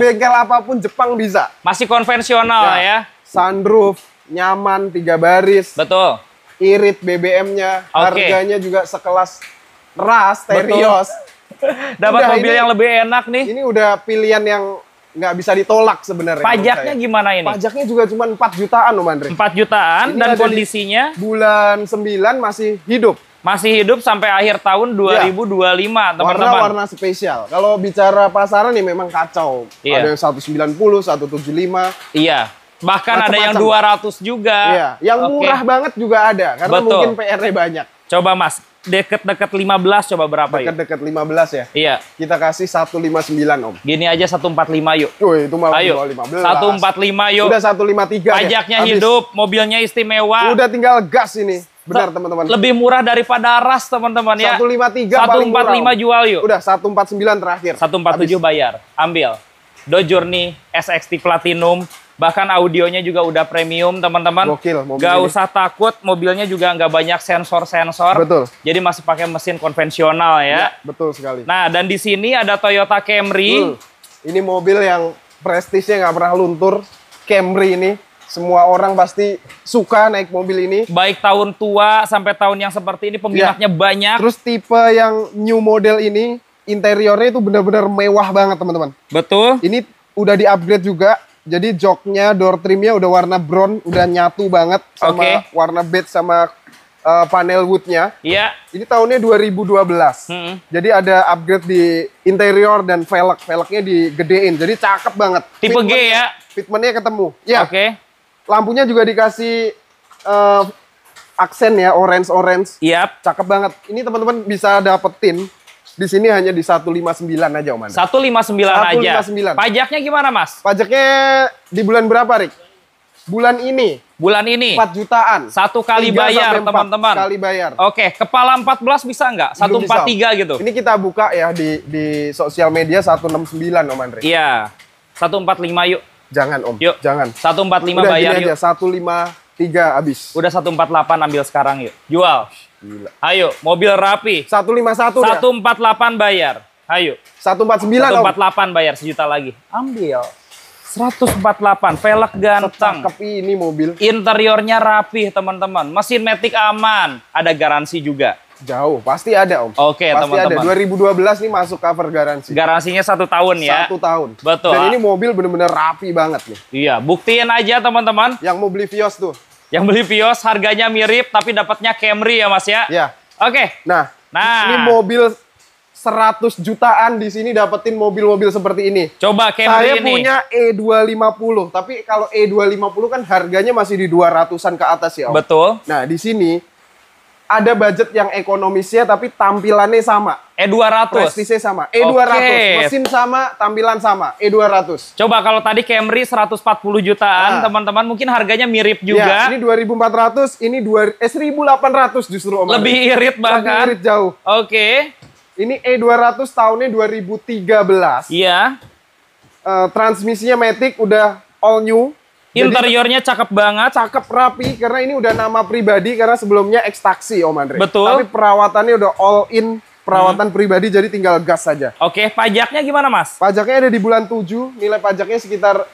bengkel apapun Jepang bisa. Masih konvensional ya. Sunroof, nyaman, 3 baris. Betul. Irit BBM-nya, harganya juga sekelas Ras, Terios. Dapat mobil yang lebih enak nih. Ini udah pilihan yang nggak bisa ditolak sebenarnya. Pajaknya gimana ini? Pajaknya juga cuma 4 jutaan Om Andre. 4 jutaan ini dan kondisinya? Bulan 9 masih hidup. Masih hidup sampai akhir tahun 2025 teman-teman. Warna spesial. Kalau bicara pasaran nih memang kacau. Ada yang 190, 175. Iya. Bahkan ada yang 200 juga. Iya. Yang murah banget juga ada. Karena mungkin PR-nya banyak. Coba Mas, deket-deket 15 coba berapa yuk? Deket-deket 15 ya? Iya. Kita kasih 159 Om. Gini aja 145 yuk. Wih, itu malah ayo, 15. 145 yuk. Udah 153 pajaknya hidup, mobilnya istimewa. Udah tinggal gas ini. Benar teman-teman. Lebih murah daripada Ras teman-teman ya. 153 145 jual yuk. Udah 149 terakhir. 147 bayar. Ambil. Dodge Journey SXT Platinum. Bahkan audionya juga udah premium, teman-teman. Gokil, Gak usah takut, mobilnya juga nggak banyak sensor-sensor. Betul. Jadi masih pakai mesin konvensional ya. Betul sekali. Nah, dan di sini ada Toyota Camry. Ini mobil yang prestisnya nggak pernah luntur. Camry ini. Semua orang pasti suka naik mobil ini. Baik tahun tua sampai tahun yang seperti ini, peminatnya banyak. Terus tipe yang new model ini, interiornya itu benar-benar mewah banget, teman-teman. Betul. Ini udah di-upgrade juga. Jadi joknya, door trimnya udah warna brown, udah nyatu banget sama warna beige sama panel woodnya. Iya. Ini tahunnya 2012. Jadi ada upgrade di interior dan velgnya digedein. Jadi cakep banget. Tipe G ya. Fitmentnya ketemu. Ya. Oke. Lampunya juga dikasih aksen ya, orange. Yap. Cakep banget. Ini teman-teman bisa dapetin di sini hanya di 159 aja, Om Andre. 159 aja. 159. Pajaknya gimana, Mas? Pajaknya di bulan berapa, Rik? Bulan ini. Bulan ini. 4 jutaan. Satu kali bayar, teman-teman. Kali bayar. Oke, kepala 14 bisa nggak? 143 gitu. Ini kita buka ya di sosial media 169, Om Andre. Iya. 145 yuk. Jangan, Om. Yuk. Jangan. 145 udah bayar gini yuk. aja, 153 habis. Udah 148 ambil sekarang yuk. Jual. Gila. Ayo, mobil rapi. 151 148 bayar. Ayo. 149, Om. 148 bayar, sejuta lagi. Ambil. 148, velg ganteng. Cakep ini mobil. Interiornya rapih, teman-teman. Mesin matic aman. Ada garansi juga. Jauh, pasti ada, Om. Oke, teman-teman. Pasti ada. 2012 nih masuk cover garansi. Garansinya 1 tahun ya. 1 tahun. Betul. Dan ini mobil bener-bener rapi banget nih. Iya, buktiin aja teman-teman. Yang mau beli Vios tuh. Yang beli Vios harganya mirip tapi dapatnya Camry ya, Mas ya. Iya. Oke. Nah, ini mobil 100 jutaan di sini dapetin mobil-mobil seperti ini. Coba Camry ini. Saya punya E250, tapi kalau E250 kan harganya masih di 200-an ke atas ya, Om. Betul. Nah, di sini ada budget yang ekonomisnya tapi tampilannya sama. E200. Prestisnya sama. E200. Mesin sama, tampilan sama. E200. Coba kalau tadi Camry 140 jutaan, teman-teman mungkin harganya mirip juga. Ya, ini 2400, ini 1800 justru, Om. Lebih irit bahkan. Lebih irit jauh. Oke. Ini E200 tahunnya 2013. Iya. Transmisinya Matic udah all new. Interiornya cakep banget. Cakep, rapi, karena ini udah nama pribadi, karena sebelumnya X-Taxi, Om Andre. Betul. Tapi perawatannya udah all in, perawatan pribadi, jadi tinggal gas saja. Oke, pajaknya gimana, Mas? Pajaknya ada di bulan 7, nilai pajaknya sekitar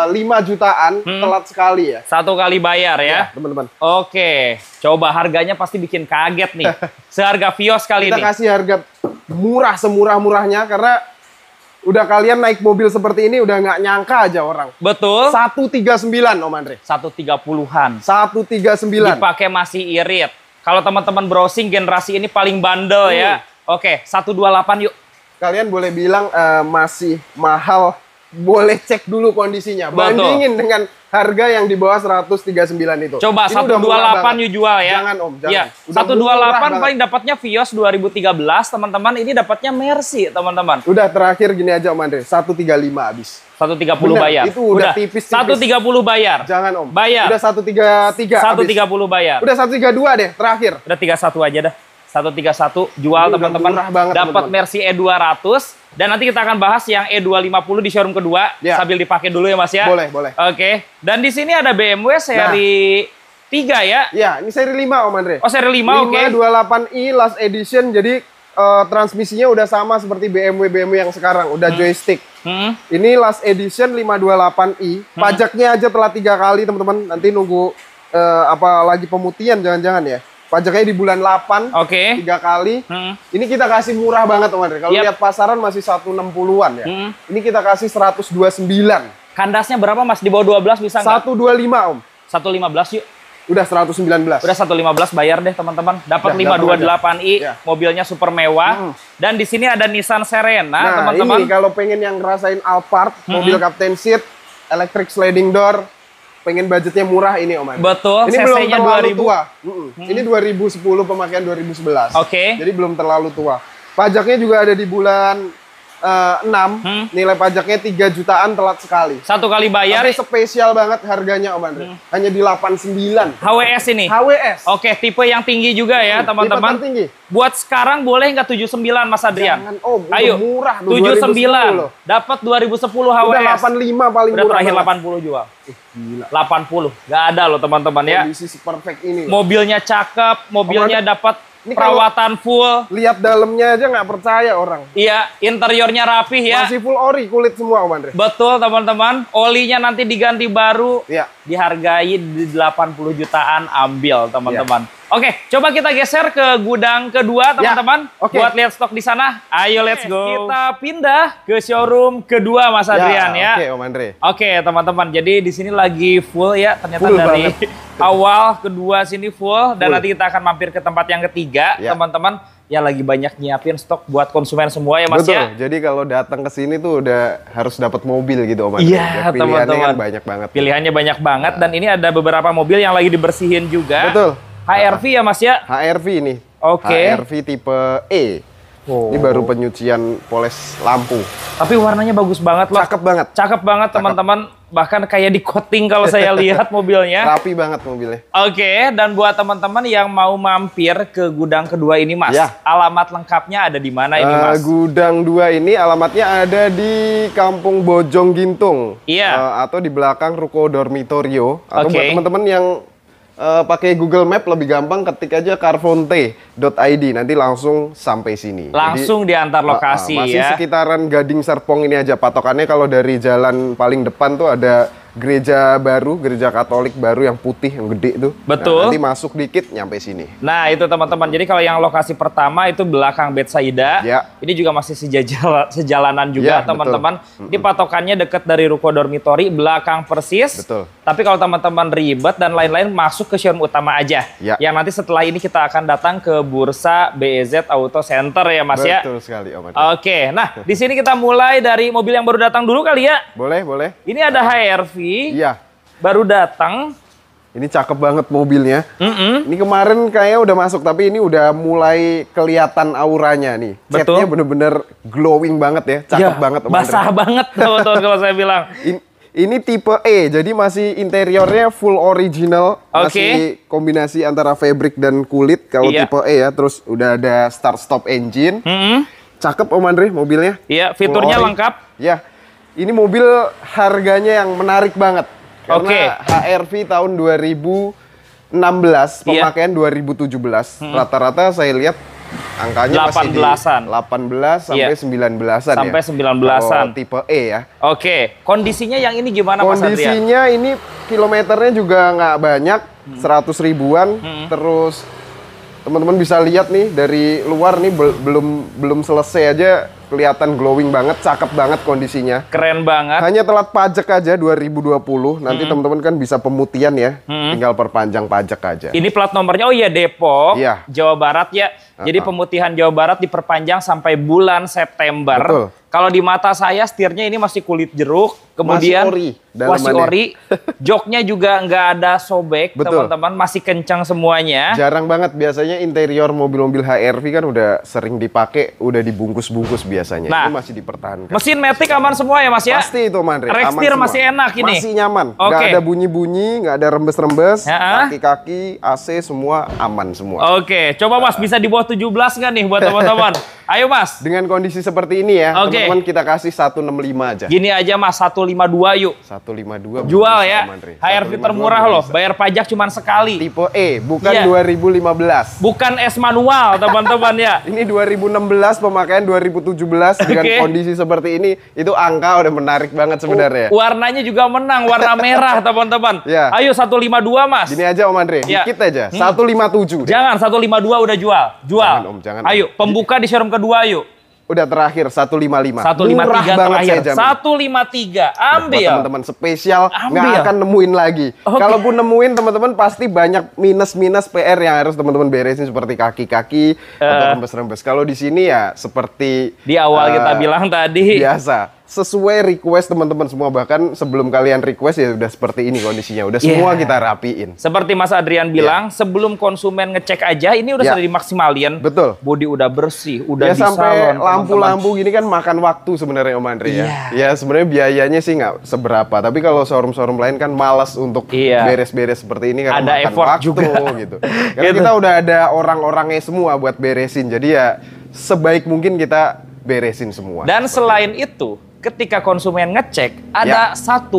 5 jutaan, telat sekali ya. 1 kali bayar ya? Teman-teman. Oke, coba harganya pasti bikin kaget nih. Seharga Vios kali Kita ini. kasih harga murah, semurah-murahnya, karena udah kalian naik mobil seperti ini udah nggak nyangka aja orang. Betul. 139, Om Andre. 130-an. 139. Dipakai masih irit. Kalau teman-teman browsing generasi ini paling bandel ya. Oke, 128 yuk. Kalian boleh bilang masih mahal. Boleh cek dulu kondisinya. Betul. Bandingin dengan harga yang di bawah 139 itu. Coba 128 yuk jual ya. Jangan, Om, jangan. Ya, 128 paling dapatnya Vios 2013, teman-teman. Ini dapatnya Mercy, teman-teman. Udah terakhir gini aja, Om Andre. 135 habis. 130 Bener, bayar. itu udah tipis-tipis. 130 bayar. Jangan, Om. Bayar. Udah 133 130 bayar. Udah 132 deh, terakhir. Udah 31 aja dah. 131 jual, teman-teman. Dapat Mercy E200. Dan nanti kita akan bahas yang E250 di showroom kedua. Ya. Sambil dipakai dulu ya, Mas ya. Boleh, boleh. Oke. Dan di sini ada BMW seri 3 ya. Ya, ini seri 5, Om Andre. Oh, seri 5, oke. 528i last edition. Jadi transmisinya udah sama seperti BMW yang sekarang, udah joystick. Ini last edition 528i. Pajaknya aja telah 3 kali, teman-teman. Nanti nunggu apa lagi pemutihan, jangan-jangan ya. Pajaknya di bulan 8, 3 kali. Ini kita kasih murah banget, Om Andre. Kalau lihat pasaran masih 160-an ya. Ini kita kasih 129. Kandasnya berapa, Mas? Di bawah 12 bisa nggak? 125, Om. 115 yuk. Udah 119. Udah 115 bayar deh, teman-teman. Dapat 528i, mobilnya super mewah. Dan di sini ada Nissan Serena, teman-teman. Ini kalau pengen yang ngerasain Alphard, mobil captain seat, electric sliding door, pengen budgetnya murah ini, Om Andre. Betul, ini belum CC-nya terlalu 2000. tua. Ini 2010 pemakaian 2011. Oke. Jadi belum terlalu tua. Pajaknya juga ada di bulan nilai pajaknya 3 jutaan telat sekali. Satu kali bayar. Tapi spesial banget harganya Om Andre. Hanya di 89. HWS ini? HWS. Oke, tipe yang tinggi juga ya teman-teman. Tipe tertinggi. Buat sekarang boleh nggak 79 Mas Adrian? Jangan Om, ayo murah. 79. Dapat 2010 HWS. Udah 85 paling udah murah. Terakhir 80 jual. Gila. 80. Nggak ada loh teman-teman ya. Kondisi perfect ini. Mobilnya cakep, mobilnya dapat ini perawatan full. Lihat dalamnya aja nggak percaya orang. Iya, interiornya rapih ya. Masih full ori, kulit semua Om Andre. Betul teman-teman. Olinya nanti diganti baru. Iya. Dihargai di 80 jutaan, ambil teman-teman. Oke, coba kita geser ke gudang kedua teman-teman. Buat lihat stok di sana. Ayo let's go. Kita pindah ke showroom kedua Mas Adrian ya. Oke Om Andre. Oke teman-teman, jadi di sini lagi full ya. Ternyata full dari awal kedua sini full. Dan nanti kita akan mampir ke tempat yang ketiga teman-teman. Ya lagi banyak nyiapin stok buat konsumen semua ya Mas. Betul. Ya. Jadi kalau datang ke sini tuh udah harus dapat mobil gitu Om Andre. Iya teman-teman. Kan banyak banget. Pilihannya banyak banget dan ini ada beberapa mobil yang lagi dibersihin juga. Betul. HRV ya Mas ya? HRV ini. Oke. HRV tipe E. Ini baru penyucian poles lampu. Tapi warnanya bagus banget loh. Cakep banget. Cakep banget teman-teman. Bahkan kayak di coating kalau saya lihat mobilnya. Rapi banget mobilnya. Oke, dan buat teman-teman yang mau mampir ke gudang kedua ini Mas. Alamat lengkapnya ada di mana ini Mas? Gudang 2 ini alamatnya ada di Kampung Bojong Gintung. Iya. Atau di belakang Ruko Dormitorio. Atau buat teman-teman yang pakai Google Map lebih gampang, ketik aja carfonte.id, nanti langsung sampai sini. Langsung diantar lokasi masih ya. sekitaran Gading Serpong ini aja patokannya. Kalau dari jalan paling depan tuh ada gereja baru, gereja Katolik baru yang putih, yang gede tuh. Betul. Nah, nanti masuk dikit nyampe sini. Nah itu teman-teman. Jadi kalau yang lokasi pertama itu belakang Betsaida. Ini juga masih sejalanan juga teman-teman. Ini patokannya dekat dari Ruko Dormitori, belakang persis. Betul. Tapi kalau teman-teman ribet dan lain-lain, masuk ke showroom utama aja. Yang nanti setelah ini kita akan datang ke bursa BEZ Auto Center ya Mas ya. Betul sekali Om. Oke, nah di sini kita mulai dari mobil yang baru datang dulu kali ya. Boleh, boleh. Ini ada HRV. Iya. Baru datang. Ini cakep banget mobilnya. Ini kemarin kayaknya udah masuk, tapi ini udah mulai kelihatan auranya nih. Catnya bener-bener glowing banget ya. Cakep banget. Basah banget teman-teman kalau saya bilang. Ini tipe E, jadi masih interiornya full original. Masih kombinasi antara fabric dan kulit kalau tipe E ya. Terus udah ada start-stop engine. Cakep Om Andre mobilnya. Iya, fiturnya lengkap. Ya. Ini mobil harganya yang menarik banget. Karena HRV tahun 2016, pemakaian 2017. Rata-rata saya lihat angkanya 18-an. Masih di 18 sampai 19-an ya. Sampai 19-an. Tipe E ya. Oke, kondisinya yang ini gimana Mas Adrian? Kondisinya ini kilometernya juga nggak banyak, 100 ribuan. Terus teman-teman bisa lihat nih dari luar nih belum selesai aja. Kelihatan glowing banget, cakep banget kondisinya. Keren banget. Hanya telat pajak aja 2020. Nanti teman-teman kan bisa pemutihan ya. Tinggal perpanjang pajak aja. Ini plat nomornya Depok, Jawa Barat ya. Jadi pemutihan Jawa Barat diperpanjang sampai bulan September. Betul. Kalau di mata saya setirnya ini masih kulit jeruk, kemudian masih ori. Joknya juga nggak ada sobek, teman-teman, masih kencang semuanya. Jarang banget, biasanya interior mobil-mobil HRV kan udah sering dipakai, udah dibungkus-bungkus biasanya. Ini masih dipertahankan. Mesin matic aman semua ya Mas ya? Pasti itu Mandre. Rekstir masih enak ini? Masih nyaman, nggak ada bunyi-bunyi, nggak ada rembes-rembes, kaki-kaki, AC semua aman semua. Oke, coba Mas bisa di bawah 17 nggak nih buat teman-teman? Ayo Mas. Dengan kondisi seperti ini ya, teman-teman kita kasih 165 aja. Gini aja Mas, 152 yuk. 152. Jual ya. HRV termurah loh, bayar pajak cuma sekali. Tipe E, bukan 2015. Bukan S manual teman-teman ya. Ini 2016, pemakaian 2017 dengan kondisi seperti ini, itu angka udah menarik banget sebenarnya. Warnanya juga menang, warna merah teman-teman. Ayo 152 Mas. Gini aja Om Andre, dikit aja, 157. Jangan, 152 udah jual. Jual. Jangan Om, jangan. Ayo, pembuka di showroom kedua yuk. Udah terakhir 155. 153 terakhir. 153. Ambil. Buat teman-teman spesial nggak akan nemuin lagi. Kalaupun nemuin teman-teman pasti banyak minus-minus PR yang harus teman-teman beresin seperti kaki-kaki atau rembes-rembes. Kalau di sini ya seperti di awal kita bilang tadi. Biasa. sesuai request teman-teman semua. Bahkan sebelum kalian request ya udah seperti ini kondisinya. Udah semua kita rapiin. Seperti Mas Adrian bilang, sebelum konsumen ngecek aja, ini udah sudah dimaksimalin. Betul. Bodi udah bersih, udah di sampai lampu-lampu gini kan makan waktu sebenarnya Om Andre ya. Ya sebenarnya biayanya sih nggak seberapa. Tapi kalau showroom-showroom lain kan malas untuk beres-beres seperti ini karena ada makan effort waktu juga gitu. Karena kita udah ada orang-orangnya semua buat beresin. Jadi ya sebaik mungkin kita beresin semua. Dan selain itu, ketika konsumen ngecek, ada 1-2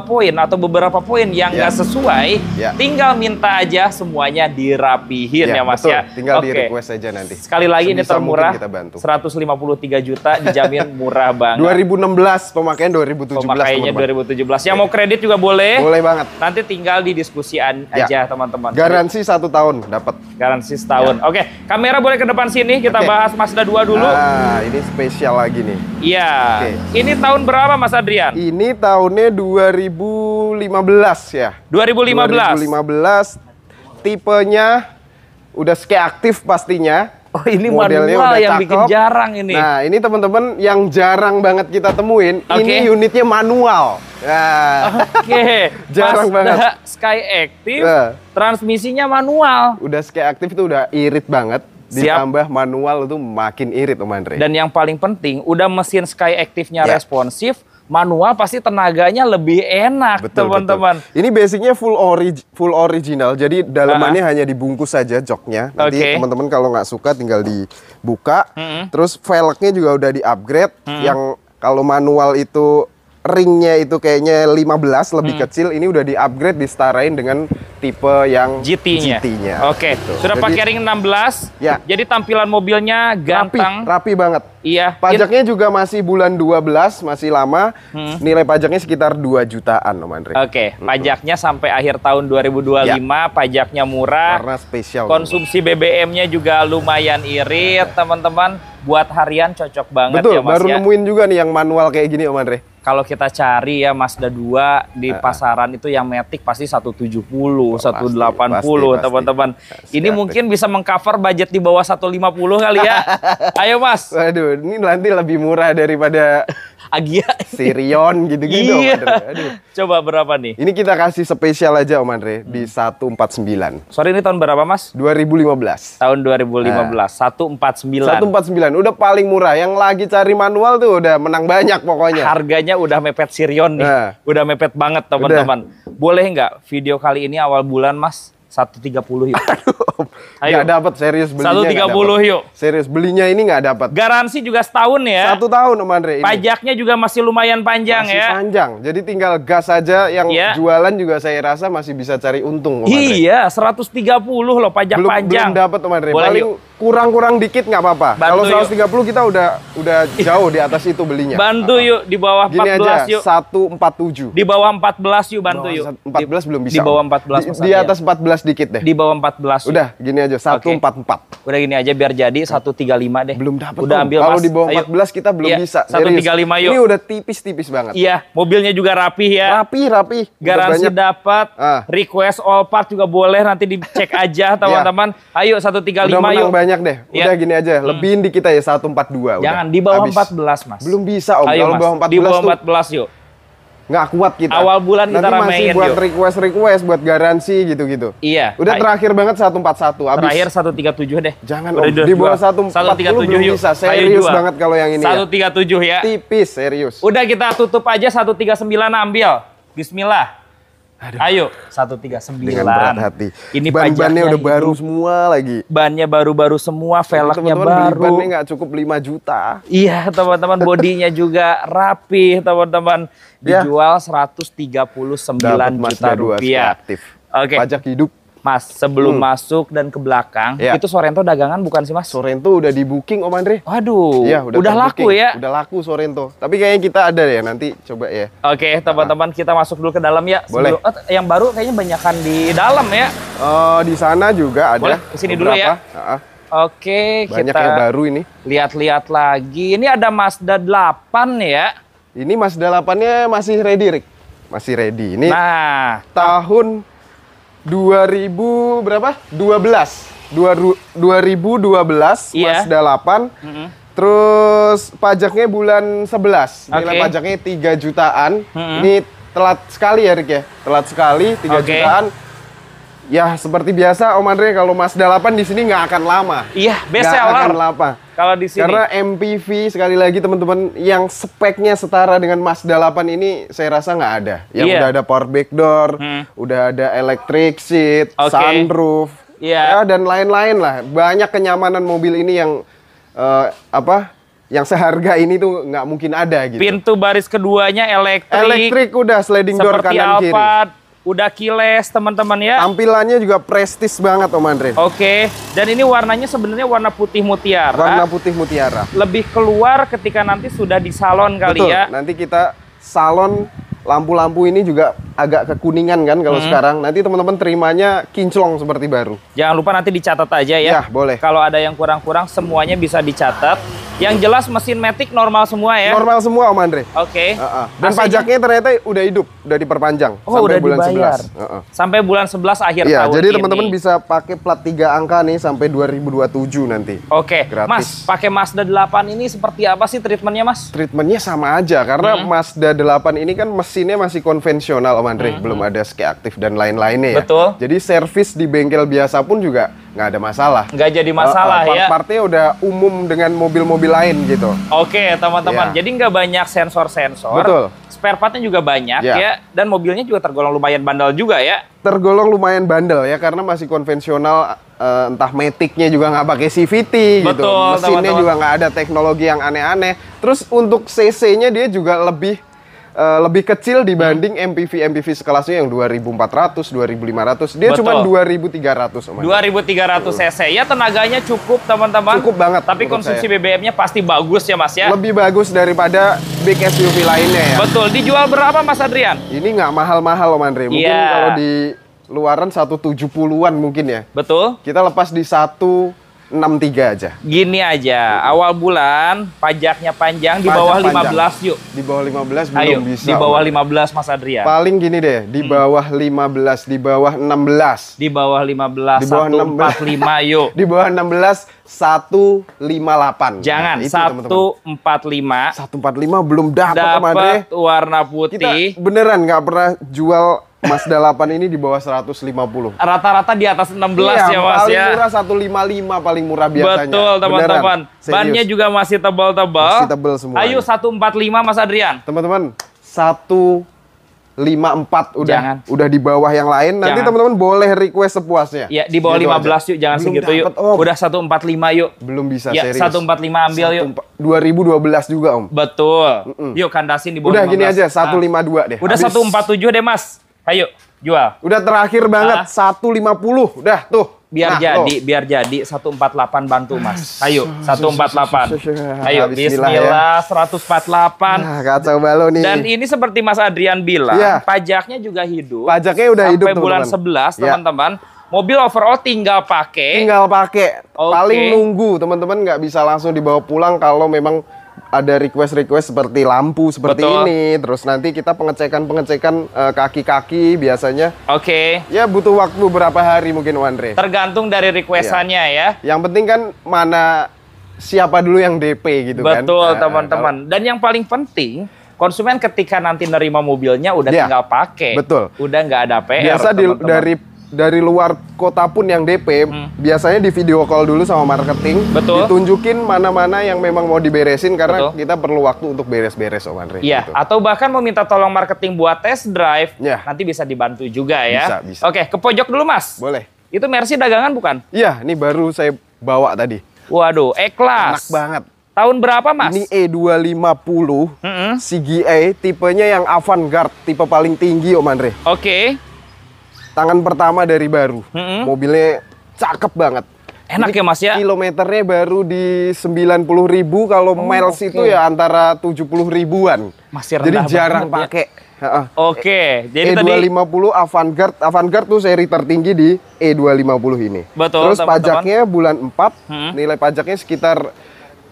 poin atau beberapa poin yang nggak sesuai, tinggal minta aja semuanya dirapihin ya Mas betul. ya. Tinggal di request aja nanti. Sekali lagi ini termurah, 153 juta dijamin murah banget. 2016, pemakaian 2017. Pemakaiannya 2017. Yang mau kredit juga boleh. Boleh banget. Nanti tinggal didiskusian aja teman-teman. Garansi 1 tahun dapat. Garansi setahun. Oke, kamera boleh ke depan sini, kita bahas Mazda 2 dulu. Nah, ini spesial lagi nih. Iya. Ini tahun berapa Mas Adrian? Ini tahunnya 2015 ya. 2015. 2015. Tipenya udah ski aktif pastinya. Oh, ini manual yang bikin jarang ini. Nah, ini teman-teman yang jarang banget kita temuin. Ini unitnya manual. Nah. Jarang banget. Sky Active, transmisinya manual. Udah Sky Active itu udah irit banget. Ditambah manual itu makin irit Om Andre. Dan yang paling penting, udah mesin Sky Active-nya responsif, manual pasti tenaganya lebih enak, teman-teman. Ini basicnya full original, jadi dalamannya hanya dibungkus saja joknya. Nanti teman-teman kalau nggak suka tinggal dibuka. Terus velgnya juga udah di-upgrade. Yang kalau manual itu ringnya itu kayaknya 15 lebih kecil, ini udah di-upgrade disetarain dengan tipe yang GT-nya. Oke, gitu. Sudah pakai ring 16. Jadi tampilan mobilnya ganteng, rapi banget. Iya. Pajaknya juga masih bulan 12, masih lama. Nilai pajaknya sekitar 2 jutaan Om Andre. Oke, pajaknya sampai akhir tahun 2025, pajaknya murah. Karena spesial. Konsumsi BBM-nya juga lumayan irit, teman-teman. Buat harian cocok banget ya Mas. Baru nemuin juga nih yang manual kayak gini Om Andre. Kalau kita cari ya Mazda 2 di pasaran itu yang Matic pasti 170, 180 teman-teman. Ini mungkin bisa mengcover budget di bawah 150 kali ya. Ayo Mas. Waduh, ini nanti lebih murah daripada Agia, Sirion gitu-gitu Om Andre. Aduh. Coba berapa nih? Ini kita kasih spesial aja Om Andre di 149. Sorry, ini tahun berapa Mas? 2015. Tahun 2015, 149. 149, udah paling murah. Yang lagi cari manual tuh udah menang banyak pokoknya. Harganya udah mepet Sirion nih. Udah mepet banget teman-teman. Boleh nggak video kali ini awal bulan Mas? 130 yuk. Ayo. Nggak dapat, serius belinya 130 yuk. Serius belinya ini nggak dapat. Garansi juga setahun ya. 1 tahun Om Andre ini. Pajaknya juga masih lumayan panjang masih panjang. Jadi tinggal gas aja. Yang jualan juga saya rasa masih bisa cari untung Om Andre. Iya, 130 loh pajak panjang. Belum dapat Om Andre. Boleh, paling kurang-kurang dikit nggak apa-apa. Kalau 130 kita udah jauh di atas itu belinya. Bantu yuk di bawah 14 gini aja, yuk. 147. Di bawah 14 yuk bantu yuk. 14 belum bisa. Di bawah 14 di atas 14 dikit deh. Di bawah 14 yuk. Udah gini aja 144. Udah gini aja biar jadi 135 deh. Belum dapat. Udah ambil kalau di bawah 14 kita belum bisa. 135 yuk. Ini udah tipis-tipis banget. Iya, mobilnya juga rapi ya. Rapi. Garansi dapat. Request all part juga boleh, nanti dicek aja teman-teman. Ayo 135 udah menang yuk. Banyak deh. Udah gini aja, lebihin di kita ya 142. Jangan di bawah 14 Mas. Belum bisa Om. Ayo, kalau bawah 14 di bawah 14 yuk. Nggak kuat kita. Awal bulan kita nanti ramein masih buat yuk. request, buat garansi gitu-gitu. Iya. Udah terakhir banget 141. Abis. Terakhir 137 deh. Jangan Om, di bawah 140 belum bisa. Serius banget kalau yang ini 137 ya. Tipis, serius. Udah kita tutup aja 139 ambil. Bismillah. Ayo 139. Dengan berat hati. Ini ban-bannya udah baru semua lagi. Bannya baru-baru semua, velgnya baru. Bannya nggak cukup 5 juta. Iya teman-teman, bodinya juga rapi teman-teman. Dijual 139 juta rupiah. Oke. Pajak hidup. Mas, sebelum masuk dan ke belakang, itu Sorento dagangan bukan sih Mas? Sorento udah di booking Om Andre. Waduh, ya, udah laku ya? Udah laku Sorento. Tapi kayaknya kita ada ya, nanti coba ya. Oke, teman-teman kita masuk dulu ke dalam ya. Boleh. Yang baru kayaknya banyakan di dalam ya. Di sana juga ada. Boleh, kesini dulu ya. Oke, banyak kita yang baru ini. Lihat-lihat lagi. Ini ada Mazda 8 ya. Ini Mazda 8-nya masih ready, Rick. Masih ready. Ini tahun 2000 berapa? 12. 2012 Mazda 8. Terus pajaknya bulan 11. Nilai pajaknya 3 jutaan. Ini telat sekali ya, Rik ya. Telat sekali 3 jutaan. Ya, seperti biasa Om Andre, kalau Mazda 8 di sini nggak akan lama. Iya, best seller. Nggak akan lama. Kalau di sini. Karena MPV sekali lagi teman-teman yang speknya setara dengan Mazda 8 ini saya rasa nggak ada. Yang udah ada power backdoor, udah ada electric seat, sunroof, ya, dan lain-lain lah. Banyak kenyamanan mobil ini yang yang seharga ini tuh nggak mungkin ada gitu. Pintu baris keduanya elektrik. Elektrik udah sliding door kanan kiri. Udah keyless teman-teman ya. Tampilannya juga prestis banget Om Andre. Dan ini warnanya sebenarnya warna putih mutiara. Warna putih mutiara. Lebih keluar ketika nanti sudah di salon kali ya. Nanti kita salon, lampu-lampu ini juga agak kekuningan kan kalau sekarang. Nanti teman-teman terimanya kinclong seperti baru. Jangan lupa nanti dicatat aja ya. Ya, boleh. Kalau ada yang kurang-kurang semuanya bisa dicatat. Yang jelas mesin matic normal semua ya. Normal semua Om Andre. Dan pajaknya ternyata udah hidup, udah diperpanjang sampai udah bulan dibayar. 11. Sampai bulan 11 akhir tahun jadi ini. teman-teman bisa pakai plat 3 angka nih sampai 2027 nanti. Gratis. Mas, pakai Mazda 8 ini seperti apa sih treatmentnya Mas? Treatmentnya sama aja karena Mazda 8 ini kan mesinnya masih konvensional Om Andre, belum ada ski aktif dan lain-lainnya ya. Betul. Jadi servis di bengkel biasa pun juga nggak ada masalah. Nggak jadi masalah ya. Part-partnya udah umum dengan mobil-mobil lain gitu. Teman-teman. Jadi nggak banyak sensor-sensor. Betul. Spare partnya juga banyak ya. Dan mobilnya juga tergolong lumayan bandel juga ya. Tergolong lumayan bandel ya karena masih konvensional. Entah maticnya juga nggak pakai CVT gitu. Mesinnya juga nggak ada teknologi yang aneh-aneh. Terus untuk CC-nya dia juga lebih kecil dibanding MPV sekelasnya yang 2400, 2500. Dia cuma 2300, Om. 2300 cc. Ya tenaganya cukup, teman-teman. Cukup banget. Tapi konsumsi BBM-nya pasti bagus ya, Mas ya. Lebih bagus daripada big SUV lainnya ya. Betul. Dijual berapa, Mas Adrian? Ini nggak mahal-mahal, Om Andre. Mungkin kalau di luaran 170-an mungkin ya. Betul. Kita lepas di 163 aja. Gini aja, awal bulan pajaknya panjang di bawah 15 yuk. Di bawah 15 belum bisa. Di bawah 15 Mas Adrian. Paling gini deh, di bawah 15, di bawah 16. Di bawah 15, di bawah 145 yuk. Di bawah 16, 158. Jangan, nah, 145. 145 belum dapat warna putih. Kita beneran nggak pernah jual Mazda 8 ini di bawah 150. Rata-rata di atas 16 ya Mas paling ya. Paling murah 155 paling murah biasanya. Betul teman-teman. Bannya juga masih tebal-tebal. Masih tebal semua. Ayo 145 Mas Adrian. Teman-teman, 154 udah di bawah yang lain. Nanti teman-teman boleh request sepuasnya. Ya, di bawah 15 yuk, jangan segitu yuk. Udah 145 yuk. Belum bisa ya, serius. 145 ambil yuk. 2012 juga, Om. Betul. Yuk kandasin di bawah 15. Udah gini aja, 152 deh. Udah 147 deh, Mas. Ayo, jual. Udah terakhir banget 150. Udah tuh. Biar jadi 148 bantu Mas. Ayo, 148. Ayo, bismillah, 148. Kacau balau nih. Dan ini seperti Mas Adrian bilang, pajaknya juga hidup. Pajaknya udah hidup sampai bulan 11, teman-teman. Mobil overall tinggal pakai. Paling nunggu, teman-teman nggak bisa langsung dibawa pulang kalau memang ada request seperti lampu seperti ini, terus nanti kita pengecekan kaki-kaki biasanya. Ya butuh waktu berapa hari mungkin, Andre. Tergantung dari requestannya ya. Yang penting kan siapa dulu yang DP gitu kan. Betul teman-teman. Dan yang paling penting, konsumen ketika nanti nerima mobilnya udah tinggal pakai. Betul. Udah nggak ada PR. Biasa dari luar kota pun yang DP, biasanya di video call dulu sama marketing. Betul. Ditunjukin mana-mana yang memang mau diberesin karena kita perlu waktu untuk beres-beres, Om Andre. Iya, gitu. Atau bahkan mau minta tolong marketing buat test drive, nanti bisa dibantu juga ya. Bisa. Oke, ke pojok dulu Mas. Boleh. Itu Mercy dagangan bukan? Iya, ini baru saya bawa tadi. Waduh, E-Class. Enak banget. Tahun berapa Mas? Ini E250 CGA, tipenya yang avant-garde, tipe paling tinggi, Om Andre. Tangan pertama dari baru. Mobilnya cakep banget. Enak ya Mas ya? Kilometernya baru di 90.000, kalau miles itu ya antara 70 ribuan. Masih rendah. Jadi jarang pakai. Jadi E250 avant-garde tuh seri tertinggi di E250 ini. Betul. Terus pajaknya bulan 4, nilai pajaknya sekitar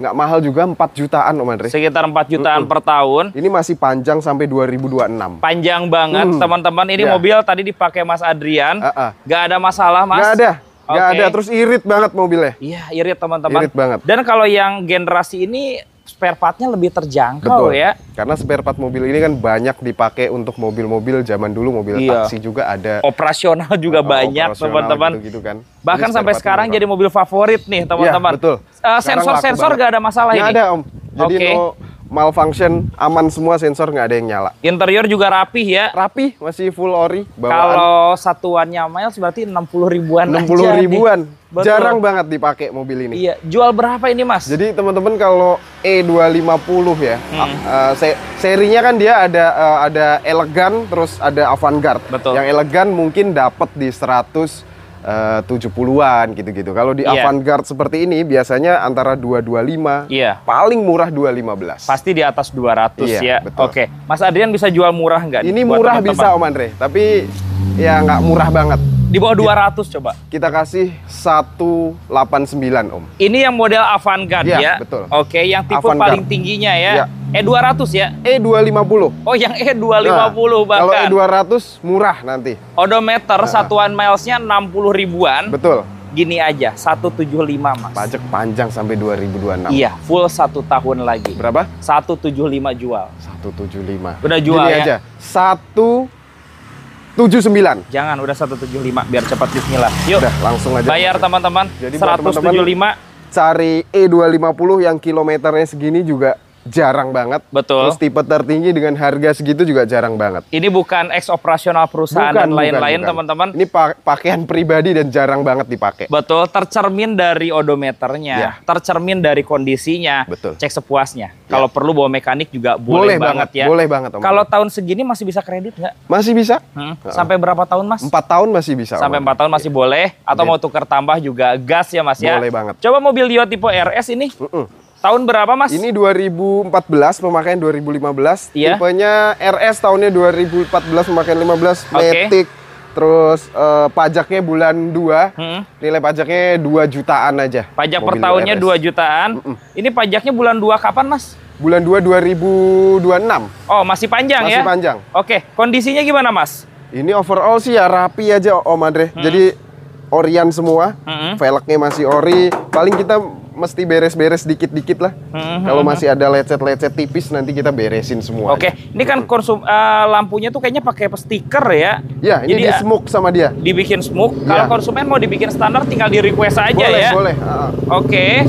nggak mahal juga, 4 jutaan, Om Andre. Sekitar 4 jutaan per tahun. Ini masih panjang sampai 2026. Panjang banget, teman-teman. Ini mobil tadi dipakai Mas Adrian. Nggak ada masalah, Mas? Nggak ada. Nggak ada, terus irit banget mobilnya. Iya, irit teman-teman. Irit banget. Dan kalau yang generasi ini spare partnya lebih terjangkau. Betul. Ya. Karena spare part mobil ini kan banyak dipakai untuk mobil-mobil zaman dulu, mobil taksi juga ada. Operasional juga banyak teman-teman. Gitu kan. Bahkan sampai sekarang jadi mobil favorit nih teman-teman. Ya, betul. Sensor-sensor nggak ada masalah ini? Nggak ada Om. Jadi no malfunction, aman semua, sensor nggak ada yang nyala. Interior juga rapih ya? Rapih, masih full ori. Kalau satuannya miles berarti 60 ribuan 60 ribuan. Jarang banget dipakai mobil ini. Iya, jual berapa ini Mas? Jadi teman-teman kalau E250 ya, serinya kan dia ada elegan, terus ada Avantgarde. Betul. Yang elegan mungkin dapat di 170-an gitu-gitu. Kalau di Avantgarde seperti ini biasanya antara 225, paling murah 215. Pasti di atas 200 ya. Betul. Oke, Mas Adrian bisa jual murah nggak? Ini murah bisa Om Andre, tapi ya nggak murah banget. Di bawah 200 coba. Kita kasih 189 Om. Ini yang model Avantgarde ya? Betul. Oke, yang tipe paling tingginya ya? E200 ya? E250. Oh, yang E250 bahkan. Kalau E200 murah nanti. Odometer satuan milesnya 60 ribuan. Betul. Gini aja, 175 Mas. Pajak panjang sampai 2026. Iya, full 1 tahun lagi. Berapa? 175 jual. 175. Udah jual. Gini aja. 179. Jangan, udah 175 biar cepat bismillah. Yuk. Udah, langsung aja. Bayar teman-teman. Jadi 175. Cari E250 yang kilometernya segini juga jarang banget. Betul. Terus tipe tertinggi dengan harga segitu juga jarang banget. Ini bukan ex operasional perusahaan dan lain-lain teman-teman. Ini pakaian pribadi dan jarang banget dipakai. Betul, tercermin dari odometernya, tercermin dari kondisinya. Betul. Cek sepuasnya. Kalau perlu bawa mekanik juga boleh banget ya. Boleh banget Om. Kalau tahun segini masih bisa kredit nggak? Masih bisa. Sampai berapa tahun Mas? 4 tahun masih bisa. Sampai 4 tahun masih boleh. Atau mau tukar tambah juga gas ya Mas ya? Boleh banget. Coba mobil Dio tipe RS ini. Tahun berapa Mas? Ini 2014, pemakaian 2015. Tipenya RS tahunnya 2014, pemakaian 15, Matic. Terus pajaknya bulan 2, nilai pajaknya 2 jutaan aja. Pajak per tahunnya 2 jutaan. Ini pajaknya bulan 2 kapan Mas? Bulan 2 2026. Oh, masih panjang ya? Masih panjang. Oke, kondisinya gimana Mas? Ini overall sih ya rapi aja Om Andre. Jadi orian semua, velgnya masih ori. Paling kita mesti beres-beres dikit-dikit lah. Kalau masih ada lecet-lecet tipis nanti kita beresin semua. Oke, ini kan lampunya tuh kayaknya pakai stiker ya? Ya, ini di smoke sama dia. Dibikin smoke. Kalau konsumen mau dibikin standar tinggal di request aja ya? Boleh. Oke.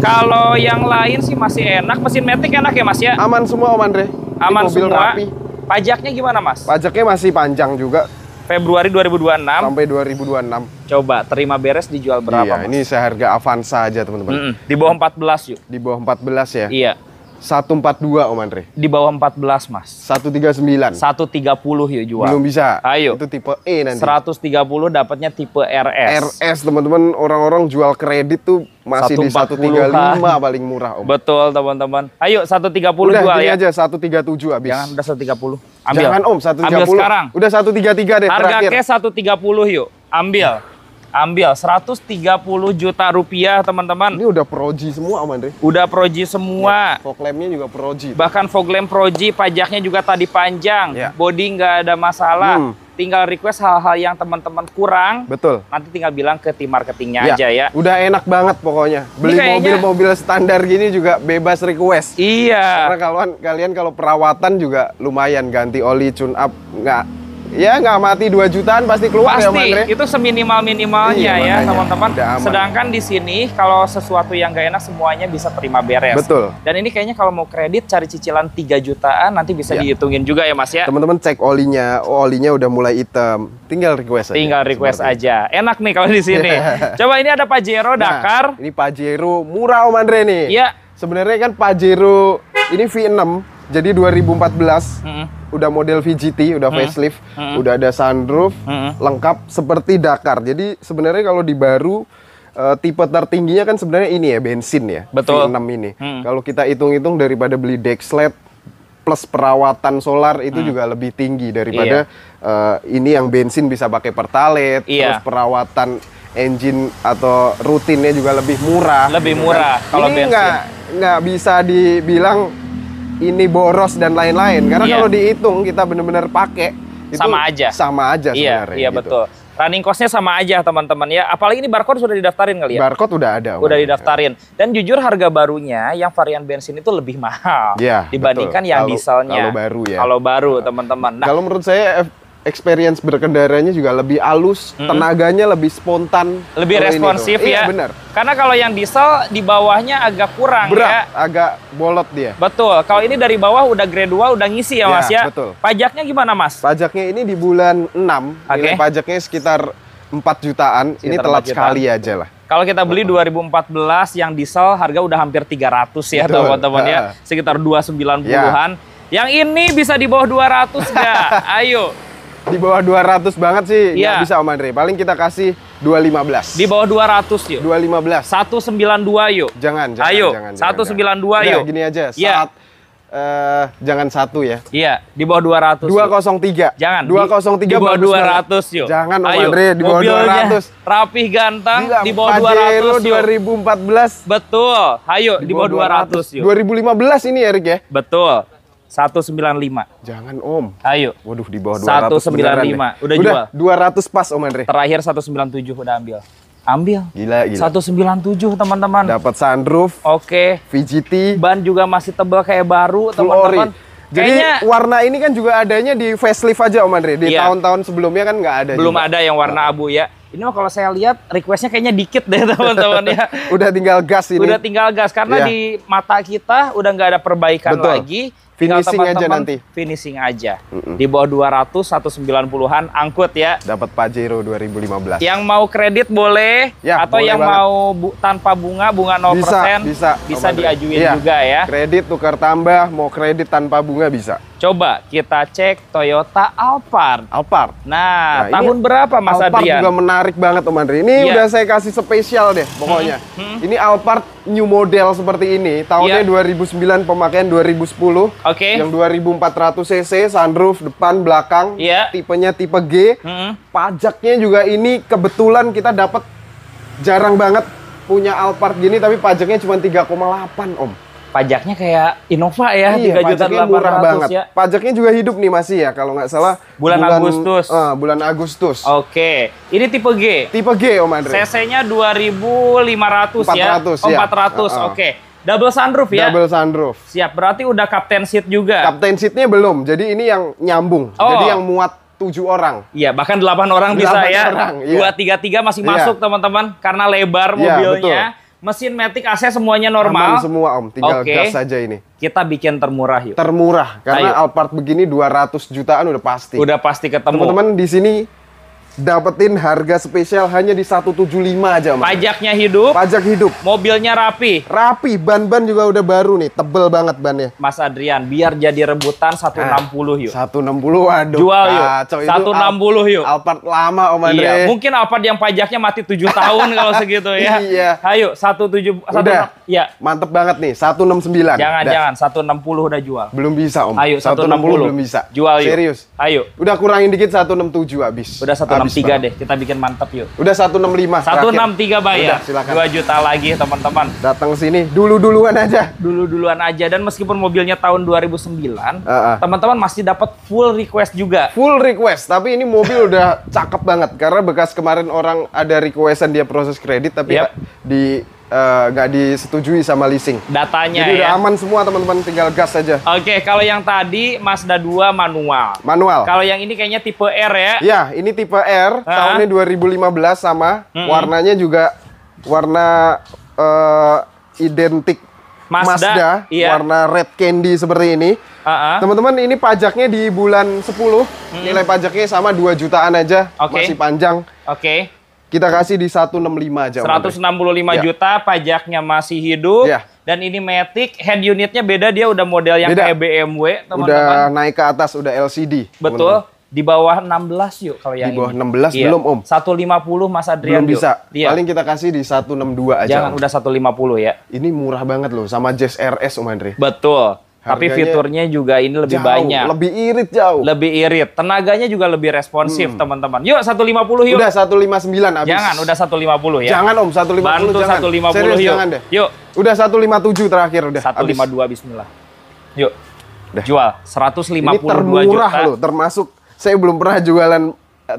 Kalau yang lain sih masih enak. Mesin Matic enak ya Mas ya? Aman semua Om Andre. Aman mobil semua. Rapi. Pajaknya gimana Mas? Pajaknya masih panjang juga. Februari 2026 sampai 2026. Coba terima beres dijual berapa? Iya, Mas? Ini seharga Avanza aja teman-teman. Di bawah 14 yuk. Di bawah 14 ya? Iya. 142 Om Andre. Di bawah 14 Mas. 139. 130 yuk jual. Belum bisa. Ayo. Itu tipe E nanti. 130 dapatnya tipe RS. RS teman-teman, orang-orang jual kredit tuh masih di 135 paling murah Om. Betul teman-teman. Ayo 130 udah, jual ya. Aja 137 habis. Jangan udah 130. Ambil. Jangan Om 130. Ambil sekarang. Udah 133 deh harga terakhir. Harga 130 yuk. Ambil. Ambil 130 juta rupiah teman-teman. Ini udah Pro-G semua Om Andre. Udah Pro-G semua. Fog lamp-nya juga Pro-G. Bahkan fog lamp Pro-G, pajaknya juga tadi panjang. Body nggak ada masalah. Tinggal request hal-hal yang teman-teman kurang. Betul. Nanti tinggal bilang ke tim marketingnya aja ya. Udah enak banget pokoknya. Beli mobil-mobil standar gini juga bebas request. Iya. Karena kalian kalau perawatan juga lumayan, ganti oli, tune up, nggak mati 2 jutaan pasti keluar ya Mas Andre. Itu seminimal-minimalnya ya teman-teman. Sedangkan di sini kalau sesuatu yang nggak enak semuanya bisa terima beres. Betul. Dan ini kayaknya kalau mau kredit cari cicilan 3 jutaan nanti bisa dihitungin juga ya Mas ya. Teman-teman cek olinya, olinya udah mulai hitam. Tinggal request aja. Tinggal request aja. Enak nih kalau di sini. Coba ini ada Pajero Dakar. Ini Pajero murah Om Andre nih. Iya. Sebenarnya kan Pajero ini V6 jadi 2014. Udah model VGT, udah facelift, udah ada sunroof, lengkap seperti Dakar. Jadi sebenarnya kalau di baru tipe tertingginya kan sebenarnya ini ya, bensin ya. Betul. V6 ini. Kalau kita hitung-hitung daripada beli Dexlet plus perawatan solar itu juga lebih tinggi daripada ini yang bensin bisa pakai pertalite, terus perawatan engine atau rutinnya juga lebih murah. Lebih murah kalau bensin. Ini nggak bisa dibilang ini boros dan lain-lain karena kalau dihitung kita benar-benar pakai itu sama aja sebenarnya. Iya, betul. Running cost-nya sama aja teman-teman ya. Apalagi ini barcode sudah didaftarin kali ya? Barcode udah ada. Udah didaftarin. Dan jujur harga barunya yang varian bensin itu lebih mahal dibandingkan yang dieselnya. Kalau baru ya. Kalau baru teman-teman. Nah, kalau menurut saya experience berkendaranya juga lebih halus, tenaganya lebih spontan, lebih responsif ya. Iya benar. Karena kalau yang diesel di bawahnya agak kurang berat, ya. agak bolot dia. Betul. Kalau ini dari bawah udah grade 2 udah ngisi ya Mas ya. Betul. Pajaknya gimana Mas? Pajaknya ini di bulan 6, nilai pajaknya sekitar 4 jutaan. Sekitar ini telat sekali aja lah. Kalau kita beli 2014 yang diesel harga udah hampir 300 ya teman-teman ya. Sekitar 290-an. Yang ini bisa di bawah 200 nggak? Ayo. Di bawah 200 banget sih, nggak bisa Om Andre. Paling kita kasih 215. Di bawah 200 yuk. 215. 192 yuk. Jangan. Ayo, jangan, 192 yuk. Gini aja, jangan 1 ya. Iya, di bawah 200. 203. Jangan. 203 di bawah 200 yuk. Jangan Om Andre, di bawah 200. Rapih ganteng, di bawah Pajero 200 yuk. 2014. Betul. Ayo, di bawah 200 yuk. 2015 ini Erik ya? Betul. 195. Jangan Om. Ayo. Waduh, di bawah 200. 195. Udah jual. 200 pas Om Andre. Terakhir 197 udah ambil. Ambil. Gila. 197 teman-teman. Dapat sunroof. Oke. VGT. Ban juga masih tebal kayak baru teman-teman. Jadi warna ini kan juga adanya di facelift aja Om Andre. Di tahun-tahun sebelumnya kan nggak ada. Belum ada yang warna abu ya. Ini mah kalau saya lihat requestnya kayaknya dikit deh teman-teman ya. Udah tinggal gas ini. Udah tinggal gas karena di mata kita udah nggak ada perbaikan lagi. Finishing aja nanti. Finishing aja. Di bawah 200, 190-an angkut ya. Dapat Pajero 2015. Yang mau kredit boleh, atau yang banget. Mau tanpa bunga 0%, bisa diajuin juga ya. Kredit tukar tambah, mau kredit tanpa bunga bisa. Coba kita cek Toyota Alphard. Nah tahun berapa Mas Alphard Adrian? juga menarik banget Om Andre. Ini udah saya kasih spesial deh pokoknya. Ini Alphard new model seperti ini. Tahunnya 2009, pemakaian 2010. Yang 2400 cc, sunroof depan belakang. Tipenya tipe G. Pajaknya juga ini kebetulan kita dapat jarang banget punya Alphard gini, tapi pajaknya cuma 3,8 Om. Pajaknya kayak Innova ya, 3.800.000 murah banget. Ya. Pajaknya juga hidup nih masih ya, kalau nggak salah bulan Agustus. Bulan Agustus. Oke, ini tipe G. Tipe G Om Andre. CC-nya 2.500 ya. 400. Oke. Double sunroof ya. Double sunroof. Siap, berarti udah captain seat juga. Captain seat-nya belum. Jadi ini yang nyambung. Jadi yang muat 7 orang. Iya, bahkan 8 orang bisa ya. 233 masih masuk teman-teman karena lebar mobilnya. Betul. Mesin matic AC semuanya normal. Aman semua Om, tinggal gas saja ini. Kita bikin termurah yuk. Termurah, karena Alphard begini 200 jutaan udah pasti. Udah pasti ketemu. Teman-teman di sini dapetin harga spesial hanya di 175 aja Om. Pajaknya hidup. Pajak hidup. Mobilnya rapi. Rapi, ban-ban juga udah baru nih, tebel banget bannya. Mas Adrian, biar jadi rebutan 160 yuk. 160, waduh. Jual yuk. 160 yuk. Alphard lama Om Andre. Iya, mungkin Alphard yang pajaknya mati 7 tahun kalau segitu ya. Iya. Ayo, 17 udah. Ya. Mantep banget nih, 169. Jangan, 160 udah jual. Belum bisa Om. Ayo, 160 belum bisa. Jual yuk. Serius. Ayo. Udah kurangin dikit 167 habis. Udah 163 deh, kita bikin mantep yuk. Udah 165. 163 bayar. Udah, silakan. 2 juta lagi teman-teman. Datang sini duluan aja. Duluan aja, dan meskipun mobilnya tahun 2009, teman-teman masih dapat full request juga. Full request, tapi ini mobil udah cakep banget karena bekas kemarin orang ada requestan dia proses kredit tapi nggak disetujui sama leasing. Datanya jadi udah aman semua teman-teman, tinggal gas saja. Oke, kalau yang tadi Mazda 2 manual. Kalau yang ini kayaknya tipe R ya? Ya, ini tipe R, tahunnya 2015 sama. Warnanya juga warna identik Mazda, warna red candy seperti ini. Teman-teman, ini pajaknya di bulan 10, nilai pajaknya sama 2 jutaan aja, masih panjang. Kita kasih di 165 aja. 165 juta, pajaknya masih hidup. Dan ini Matic, head unitnya beda, dia udah model yang kayak BMW, teman-teman. Udah naik ke atas, udah LCD. Betul. Di bawah 16 yuk kalau yang ini. Di bawah 16 belum Om. 150 Mas Adrian. Belum bisa. Paling kita kasih di 162 aja. Jangan, udah 150 ya. Ini murah banget loh, sama Jazz RS Om Andre. Betul. Tapi fiturnya juga ini lebih banyak. Lebih irit jauh. Lebih irit. Tenaganya juga lebih responsif, teman-teman. Yuk, 150 yuk. Udah 159 habis. Jangan, udah 150 ya. Jangan Om, 150. Bantu jangan. 150 Serius, yuk. Jangan deh. Yuk. Udah 157 terakhir udah. 152 bismillah. Yuk. Udah. Jual 152 ini termurah juta. Loh, termasuk saya belum pernah jualan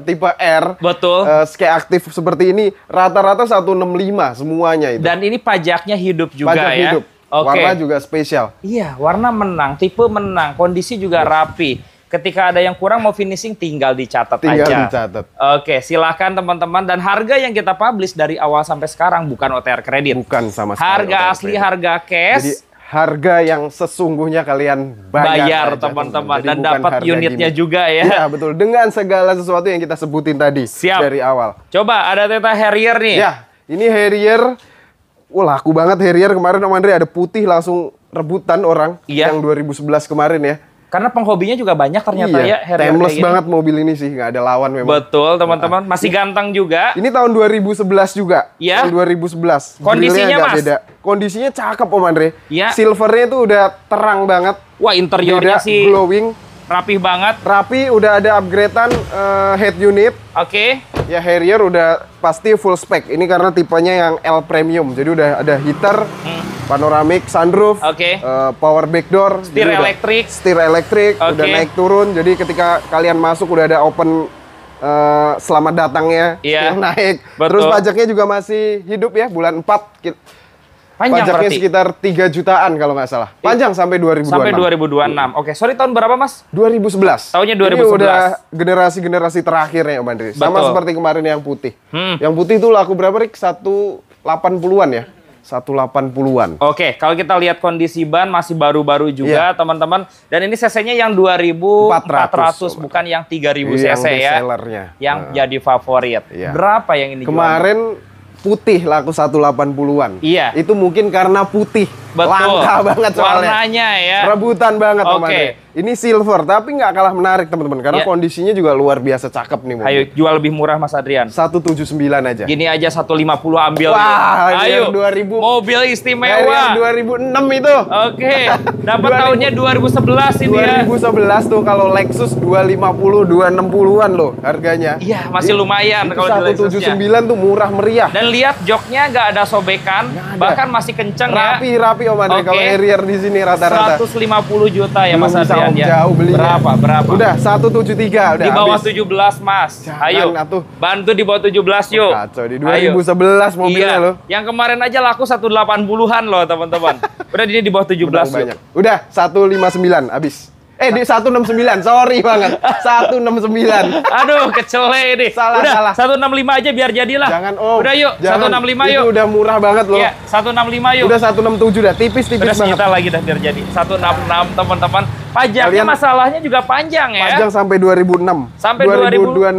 tipe R. Betul. Ski aktif seperti ini rata-rata 165 semuanya itu. Dan ini pajaknya hidup juga Pajak ya. hidup. Warna juga spesial. Iya, warna menang, tipe menang, kondisi juga rapi. Ketika ada yang kurang mau finishing tinggal dicatat aja. Tinggal dicatat. Oke, silahkan teman-teman. Dan harga yang kita publish dari awal sampai sekarang bukan OTR kredit. Bukan sama sekali. Harga asli, harga cash. Jadi harga yang sesungguhnya kalian bayar teman-teman. Dan dapat unitnya juga ya. Iya betul. Dengan segala sesuatu yang kita sebutin tadi. Siap. Dari awal. Coba ada Theta Harrier nih. Ya, ini Harrier. Wah, laku banget Harrier kemarin Om Andre, ada putih langsung rebutan orang. Iya. Yang 2011 kemarin ya. Karena penghobinya juga banyak ternyata ya. Timeless banget mobil ini sih, nggak ada lawan memang. Betul teman-teman, masih ganteng juga. Ini tahun 2011 juga. Iya. Tahun 2011. Kondisinya Mas? Beda. Kondisinya cakep Om Andre. Iya. Silvernya tuh udah terang banget. Wah, interiornya beda, sih glowing. rapih banget. Rapi, udah ada upgradean head unit. Oke. Ya Harrier udah pasti full spec. Ini karena tipenya yang L premium. Jadi udah ada heater, panoramic, sunroof, power backdoor, setir elektrik. Setir elektrik, udah naik turun. Jadi ketika kalian masuk udah ada open selamat datangnya, naik. Betul. Terus pajaknya juga masih hidup ya, bulan 4. Panjang pajaknya berarti? sekitar 3 jutaan kalau nggak salah. Panjang sampai 2026. Sampai 2026. Oke, sorry tahun berapa Mas? 2011. Tahunnya 2011. Ini udah generasi-generasi terakhirnya Om Andre. Sama seperti kemarin yang putih. Yang putih itu laku berapa Rik? 180-an ya? 180-an. Oke, kalau kita lihat kondisi ban masih baru-baru juga teman-teman. Dan ini cc-nya yang 2400 bukan yang 3000 cc ya. Yang jadi favorit. Berapa yang ini kemarin putih laku 180-an. Iya. Itu mungkin karena putih. Betul. Langka banget soalnya. Warnanya ya. Rebutan banget Om Andre. Ini silver, tapi nggak kalah menarik teman-teman. Karena kondisinya juga luar biasa cakep nih mobil. Ayo, jual lebih murah Mas Adrian. 179 aja. Gini aja 150 ambil. Wah, ayo. 2000. Mobil istimewa. 2006 itu. Oke. Dapat tahunnya 2011 ini 2011 tuh kalau Lexus 250, 260-an loh harganya. Iya, masih lumayan kalau di Lexusnya. 179 tuh murah meriah. Dan lihat joknya nggak ada sobekan, bahkan masih kenceng rapi Om Andre. Kalau Harrier di sini rata-rata 150 juta ya Mas Adrian ya. Jauh belinya. Berapa? Udah 173 udah. Di bawah habis. 17 Mas. Jangan ayo. Atuh. Bantu di bawah 17 yuk. Kacau di 2011 mobilnya loh. Yang kemarin aja laku 180-an loh teman-teman. Udah ini di bawah 17 banyak. Udah 159 habis. Di 169, sorry banget. 169. Aduh, kecele nih. Salah. 165 aja biar jadilah. Jangan Om. Udah yuk, 165 yuk. Itu udah murah banget loh. Iya, 165 yuk. Udah 167 dah, tipis-tipis banget. banget. Udah lagi dah biar jadi. 166 teman-teman. Pajaknya masalahnya juga panjang ya. Panjang sampai 2006. Sampai 2026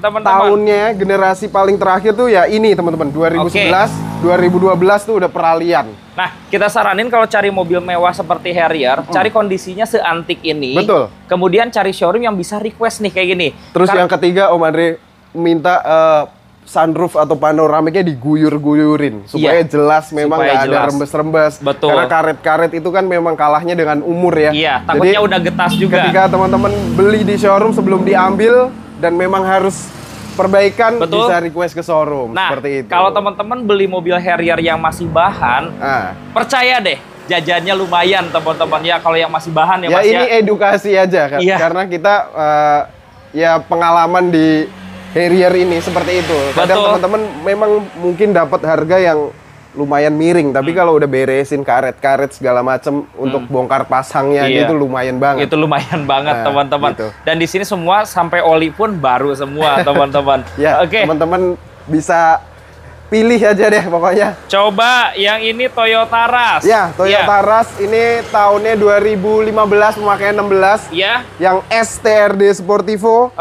teman-teman. Tahunnya generasi paling terakhir tuh ya ini teman-teman. 2011, 2012 tuh udah peralihan. Nah, kita saranin kalau cari mobil mewah seperti Harrier, cari kondisinya seantik ini. Betul. Kemudian cari showroom yang bisa request nih kayak gini. Terus yang ketiga Om Andre minta sunroof atau panoramiknya diguyur-guyurin supaya jelas memang nggak ada rembes-rembes. Betul. Karena karet-karet itu kan memang kalahnya dengan umur ya. Iya, takutnya udah getas juga. Ketika teman-teman beli di showroom sebelum diambil dan memang harus perbaikan, bisa request ke showroom. Nah, seperti itu. Kalau teman-teman beli mobil Harrier yang masih bahan, percaya deh, jajannya lumayan teman-teman ya. Kalau yang masih bahan ya Mas ya. Ini edukasi aja kan. Karena kita ya pengalaman di Harrier ini seperti itu. Kadang teman-teman memang mungkin dapat harga yang lumayan miring, tapi kalau udah beresin karet-karet segala macam untuk bongkar pasangnya itu lumayan banget. Itu lumayan banget teman-teman. Gitu. Dan di sini semua sampai oli pun baru semua teman-teman. Ya, teman-teman bisa pilih aja deh pokoknya. Coba yang ini Toyota Rush. Ya, Toyota Rush ini tahunnya 2015, pemakaian 16. Iya. Yang STRD Sportivo.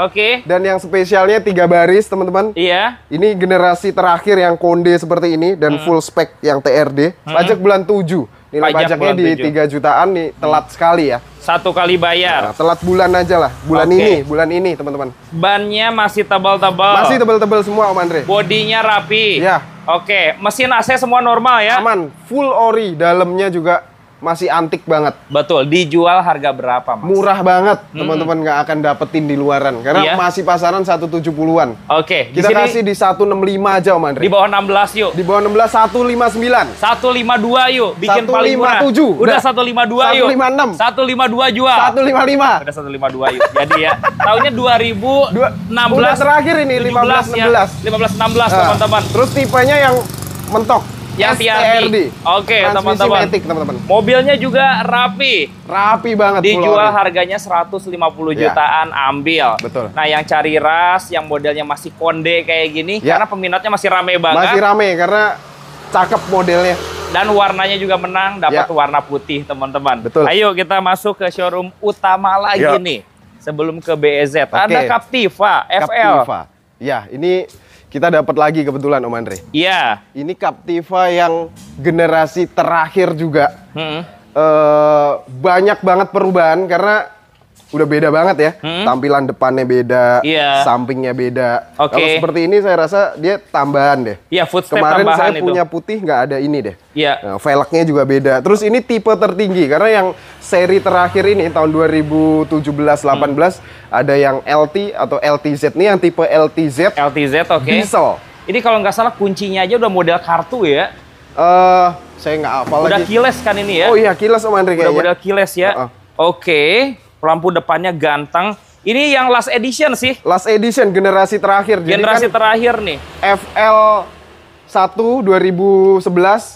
Dan yang spesialnya 3 baris, teman-teman. Iya. Ini generasi terakhir yang konde seperti ini dan full spec yang TRD. Pajak bulan 7. Nilai pajaknya di 3 jutaan nih, telat sekali ya. 1 kali bayar. Nah, telat bulan aja lah. Bulan ini teman-teman. Bannya masih tebal-tebal. Masih tebal-tebal semua Om Andre. Bodinya rapi. Ya. Mesin AC semua normal ya. Aman, full ori, dalamnya juga masih antik banget. Betul, dijual harga berapa, Mas? Murah banget, teman-teman nggak akan dapetin di luaran. Karena masih pasaran 170-an. Oke. Kita kasih di 165 aja, Om Andre. Di bawah 16 yuk. Di bawah 16, 159. 152 yuk, bikin paling murah. 157. Udah 152 yuk. 156. 152 jual. 155. Udah 152 yuk. Jadi ya, tahunnya 2016. Udah terakhir ini, 15-16. 15-16, teman-teman. Terus tipenya yang mentok. Yang TRD. Oke, teman-teman. Mobilnya juga rapi. Rapi banget. Dijual harganya 150 jutaan, ambil. Betul. Nah, yang cari ras, yang modelnya masih konde kayak gini, karena peminatnya masih rame banget. Masih rame, karena cakep modelnya. Dan warnanya juga menang, dapat warna putih, teman-teman. Betul. Ayo kita masuk ke showroom utama lagi nih. Sebelum ke BEZ. Ada Captiva FL. Captiva. Ya, ini kita dapat lagi kebetulan, Om Andre. Iya. Ini Captiva yang generasi terakhir juga. Banyak banget perubahan karena udah beda banget ya. Tampilan depannya beda, sampingnya beda. Kalau seperti ini saya rasa dia tambahan deh. Iya, footstep kemarin tambahan saya punya putih nggak ada ini deh. Iya. Nah, velgnya juga beda. Terus ini tipe tertinggi karena yang seri terakhir ini tahun 2017-18 ada yang LT atau LTZ nih, yang tipe LTZ. LTZ, diesel. Ini kalau nggak salah kuncinya aja udah model kartu ya. Saya nggak hafal lagi. Udah keyless kan ini ya? Oh iya, keyless Om Andre kayaknya. Udah model keyless ya. Oke. Lampu depannya ganteng. Ini yang last edition sih. Last edition, generasi terakhir. Generasi terakhir nih. FL1 2011,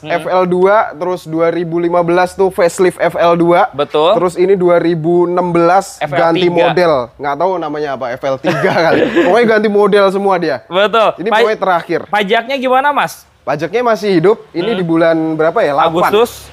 FL2, terus 2015 tuh facelift FL2. Betul. Terus ini 2016 FL3. Ganti model. Nggak tahu namanya apa, FL3 kali. Pokoknya ganti model semua dia. Betul. Ini pokoknya terakhir. Pajaknya gimana, Mas? Pajaknya masih hidup. Ini di bulan berapa ya? 8. Agustus.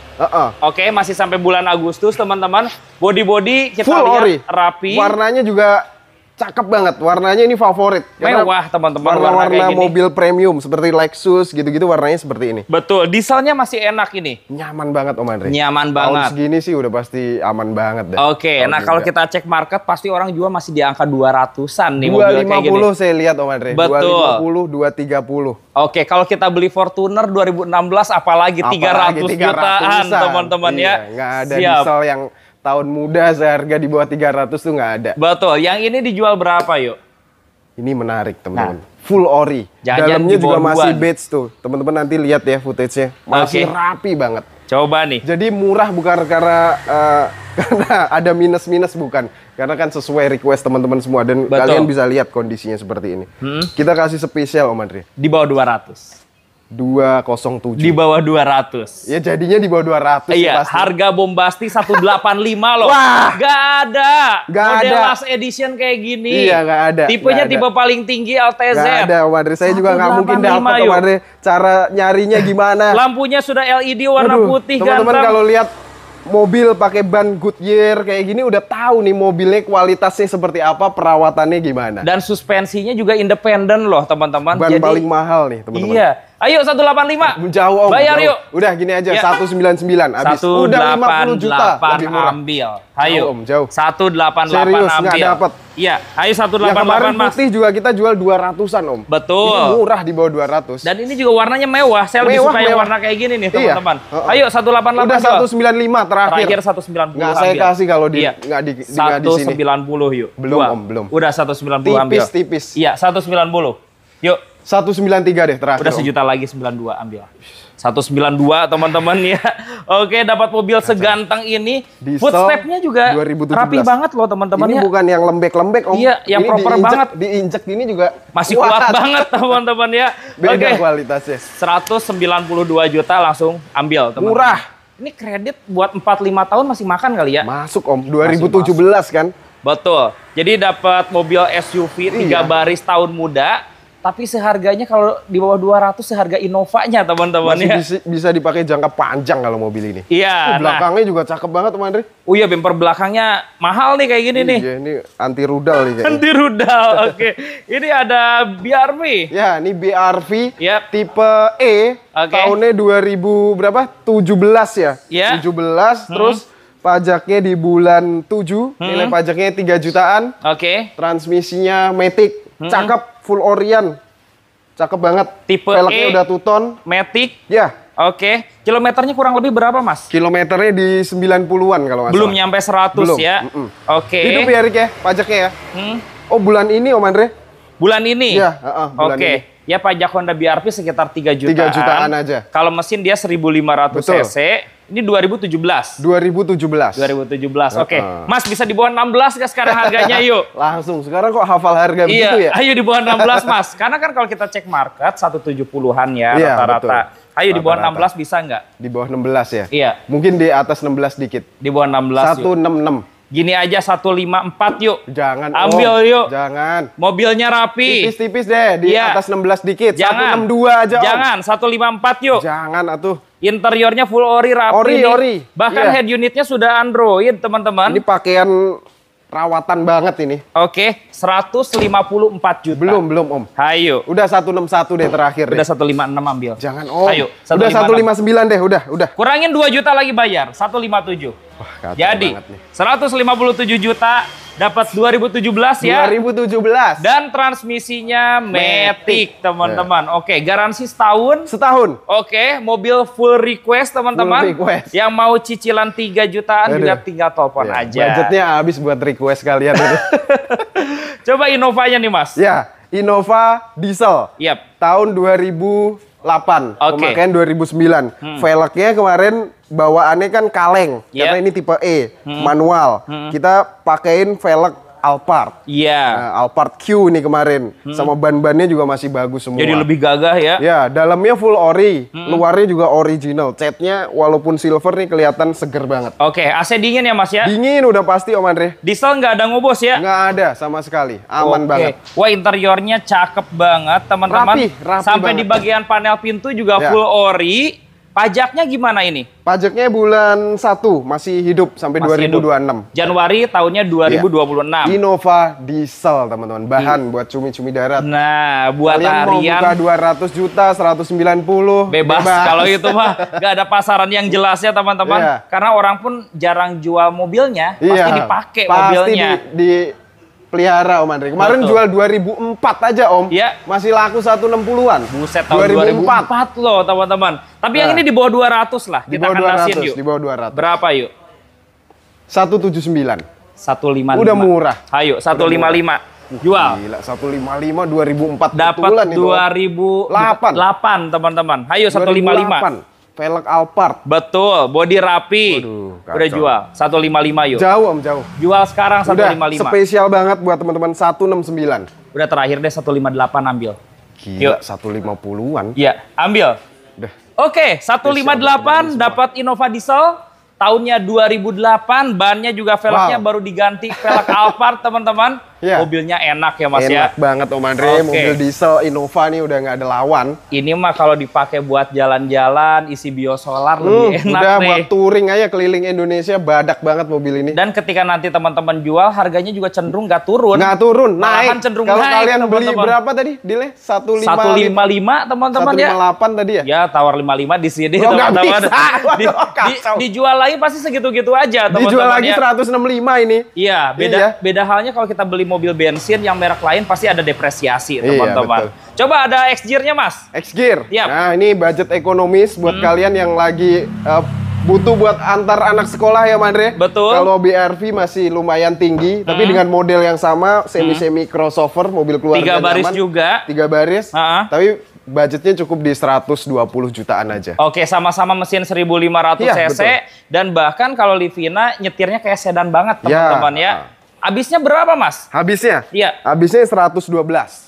Oke, masih sampai bulan Agustus, teman-teman. Body kita full lihat ori. Rapi. Warnanya juga cakep banget. Warnanya ini favorit. Mewah, teman-teman. Warna-warna mobil premium seperti Lexus gitu-gitu warnanya seperti ini. Betul. Dieselnya masih enak ini. Nyaman banget, Om Andre. Nyaman banget. Tahun segini sih udah pasti aman banget deh. Oke, nah kalau kita cek market pasti orang jual masih di angka 200-an nih mobil kayak gini. 250 saya lihat, Om Andre. Betul. 250, 230. Oke, kalau kita beli Fortuner 2016 apalagi 300 jutaan, teman-teman ya. Nggak ada diesel yang tahun muda seharga di bawah 300 tuh nggak ada. Betul. Yang ini dijual berapa yuk? Ini menarik, teman-teman. Full ori. Jajan dalamnya juga masih beige tuh. Teman-teman nanti lihat ya footage-nya. Masih rapi banget. Coba nih. Jadi murah bukan karena ada minus-minus, bukan. Karena kan sesuai request teman-teman semua. Dan kalian bisa lihat kondisinya seperti ini. Kita kasih spesial, Om Andre. Di bawah 200. 207. Di bawah 200. Ya jadinya di bawah 200. Iya, pasti. harga bombastis 185 loh. Wah, gak ada. Model last edition kayak gini. Iya, gak ada. Tipenya tipe paling tinggi LTZ. Gak ada, Om Andre. Saya juga nggak mungkin dapat, Om Andre. Cara nyarinya gimana? Lampunya sudah LED warna putih. Teman-teman kalau lihat mobil pakai ban Goodyear kayak gini udah tahu nih mobilnya kualitasnya seperti apa, perawatannya gimana. Dan suspensinya juga independen loh, teman-teman. Ban paling mahal nih, teman-teman. Iya. Ayo 185. Jauh, Om. Bayar jauh. yuk. Udah gini aja, 199 habis. 188 Udah 50 juta. Lebih murah. Ambil. Ayo. Jauh, Om, jauh. 188 serius, ambil. nggak dapat. Iya, ayo 188 yang kemarin Mas. putih juga kita jual 200-an, Om. Betul. Ini murah di bawah 200. Dan ini juga warnanya mewah. Saya lebih suka yang warna kayak gini nih, teman-teman. Ayo 188. Udah 195 terakhir. Terakhir 190. Nggak saya kasih kalau di nggak di sini. 190 yuk. Belum, Om, belum. Udah 190 ambil. Tipis. Iya, 190. Yuk. 193 deh terakhir. Udah sejuta lagi 92 ambil. 192 teman-teman ya. Oke, dapat mobil seganteng ini. Footstep-nya juga 2017. Rapi banget loh teman-teman. Ini bukan yang lembek-lembek, Om. Iya, yang ini proper banget. Diinjek gini juga masih kuat banget teman-teman ya. Beda kualitasnya. 192 juta langsung ambil, teman-teman. Murah. Ini kredit buat 4-5 tahun masih makan kali ya? Masuk, Om. 2017 kan? Betul. Jadi dapat mobil SUV 3 baris tahun muda. Tapi seharganya kalau di bawah 200 seharga Innova-nya, teman-teman ya. Bisa dipakai jangka panjang kalau mobil ini. Iya. Belakangnya juga cakep banget, Om Andre. Oh iya, bemper belakangnya mahal nih kayak gini nih. Iya, ini anti rudal nih kayaknya. Anti rudal, oke. Ini ada BRV. Ya, ini BRV tipe E. Oke. Tahunnya 2000 berapa? 17 ya. Iya. 17, terus pajaknya di bulan 7. Nilai pajaknya 3 jutaan. Oke. Transmisinya Matic. Cakep, full Orion. Cakep banget. Tipe velgnya E, udah two-tone. Matic. Ya. Oke. Kilometernya kurang lebih berapa, Mas? Kilometernya di 90-an kalau nggak Belum salah. nyampe 100 Belum. ya? Oke. Hidup ya, Rik ya, pajaknya ya? Oh, bulan ini Om Andre? Bulan ini? Iya, bulan ini. Ya pajak Honda BR-V sekitar 3 jutaan. 3 jutaan aja. Kalau mesin dia 1500 cc. Ini 2017. 2017. Oke. Mas bisa di bawah 16 nggak sekarang harganya yuk? Langsung. Sekarang kok hafal harga begitu ya? Ayo di bawah 16 Mas. Karena kan kalau kita cek market 170-an ya rata-rata. Ayo di bawah 16 bisa nggak? Di bawah 16 ya? Iya. Mungkin di atas 16 dikit. Di bawah 16 166. Gini aja 154 yuk. Jangan. Ambil yuk. Jangan. Mobilnya rapi. Tipis-tipis deh. Di atas 16 dikit. Jangan. 162 aja Om. Jangan. 154 yuk. Jangan atuh. Interiornya full ori rapi. Ori. Bahkan head unitnya sudah Android teman-teman. Ini pakaian rawatan banget ini. Oke. 154 juta. Belum Om. Ayo. Udah 161 deh terakhir. Udah 156 ambil. Jangan Om. Ayo. Udah 159 deh. Udah. Kurangin 2 juta lagi bayar. 157. Wah, jadi 157 juta dapat 2017 ya. 2017. Dan transmisinya Matic teman-teman. Oke, garansi setahun. Oke, mobil full request teman-teman. Yang mau cicilan 3 jutaan juga tinggal telepon aja. Budgetnya habis buat request kalian itu. Coba Innovanya nih Mas. Ya, Innova diesel. Tahun 2008. Pemakaian 2009. Velgnya kemarin bawaannya kan kaleng. Karena ini tipe E, manual. Kita pakein velg Alphard. Nah, Alphard Q nih kemarin. Sama ban-bannya juga masih bagus semua. Jadi lebih gagah ya. Ya, dalamnya full ori. Luarnya juga original. Catnya walaupun silver nih kelihatan seger banget. Oke, AC dingin ya Mas ya? Dingin udah pasti Om Andre. Diesel nggak ada ngobos ya? Nggak ada sama sekali. Aman banget. Wah, interiornya cakep banget teman-teman. Rapi Sampai banget. di bagian panel pintu juga full ori. Pajaknya gimana ini? Pajaknya bulan 1 masih hidup sampai 2026. Januari tahunnya 2026. Innova diesel teman-teman, bahan buat cumi-cumi darat. Nah, buat kalian mau buka 200 juta, 190 bebas. Kalau itu mah nggak ada pasaran yang jelas ya teman-teman. Karena orang pun jarang jual mobilnya, pasti dipakai mobilnya. Di pelihara Om Andre. Kemarin jual 2004 aja Om. Masih laku 160-an. Buset, tahun 2004 loh teman-teman. Tapi yang ini di bawah 200 lah. Di bawah 200, di bawah 200. Berapa yuk? 179. 155. Udah murah. Ayo, 155. Jual. Gila, 155 2004 dapat 2008 teman-teman. Ayo 155. Velg Alphard. Betul, body rapi. Udah jual 155 yuk. Jauh Om, jauh. Jual sekarang 155. Udah spesial banget buat teman-teman 169. Udah terakhir deh 158 ambil. Gila, 150-an. Iya, ambil. Udah. Oke, 158 dapat Innova diesel. Tahunnya 2008, bannya juga velgnya baru diganti velg Alphard teman-teman. Mobilnya enak ya Mas ya. Enak banget Om Andre, mobil diesel Innova nih udah nggak ada lawan. Ini mah kalau dipakai buat jalan-jalan, isi biosolar lebih enak udah nih. Buat touring aja keliling Indonesia, badak banget mobil ini. Dan ketika nanti teman-teman jual, harganya juga cenderung nggak turun. Nggak turun, naik. Kalau kalian beli berapa tadi? Dile? 155 teman-teman ya. 158 tadi ya? Ya, tawar 55 di sini teman-teman. Dijual lagi pasti segitu-gitu aja teman-teman. Dijual lagi 165 ini. Iya, beda halnya kalau kita beli mobil bensin yang merek lain pasti ada depresiasi teman-teman. Coba ada X-Gear-nya Mas. X-Gear. Nah, ini budget ekonomis buat kalian yang lagi butuh buat antar anak sekolah ya Mandre. Betul. Kalau BR-V masih lumayan tinggi, tapi dengan model yang sama, semi-semi crossover, mobil keluarga 3 baris nyaman, juga. 3 baris. Tapi budgetnya cukup di 120 jutaan aja. Oke, sama-sama mesin 1500 cc. Dan bahkan kalau Livina nyetirnya kayak sedan banget teman-teman ya. Habisnya berapa Mas? Habisnya? Iya. Habisnya 112.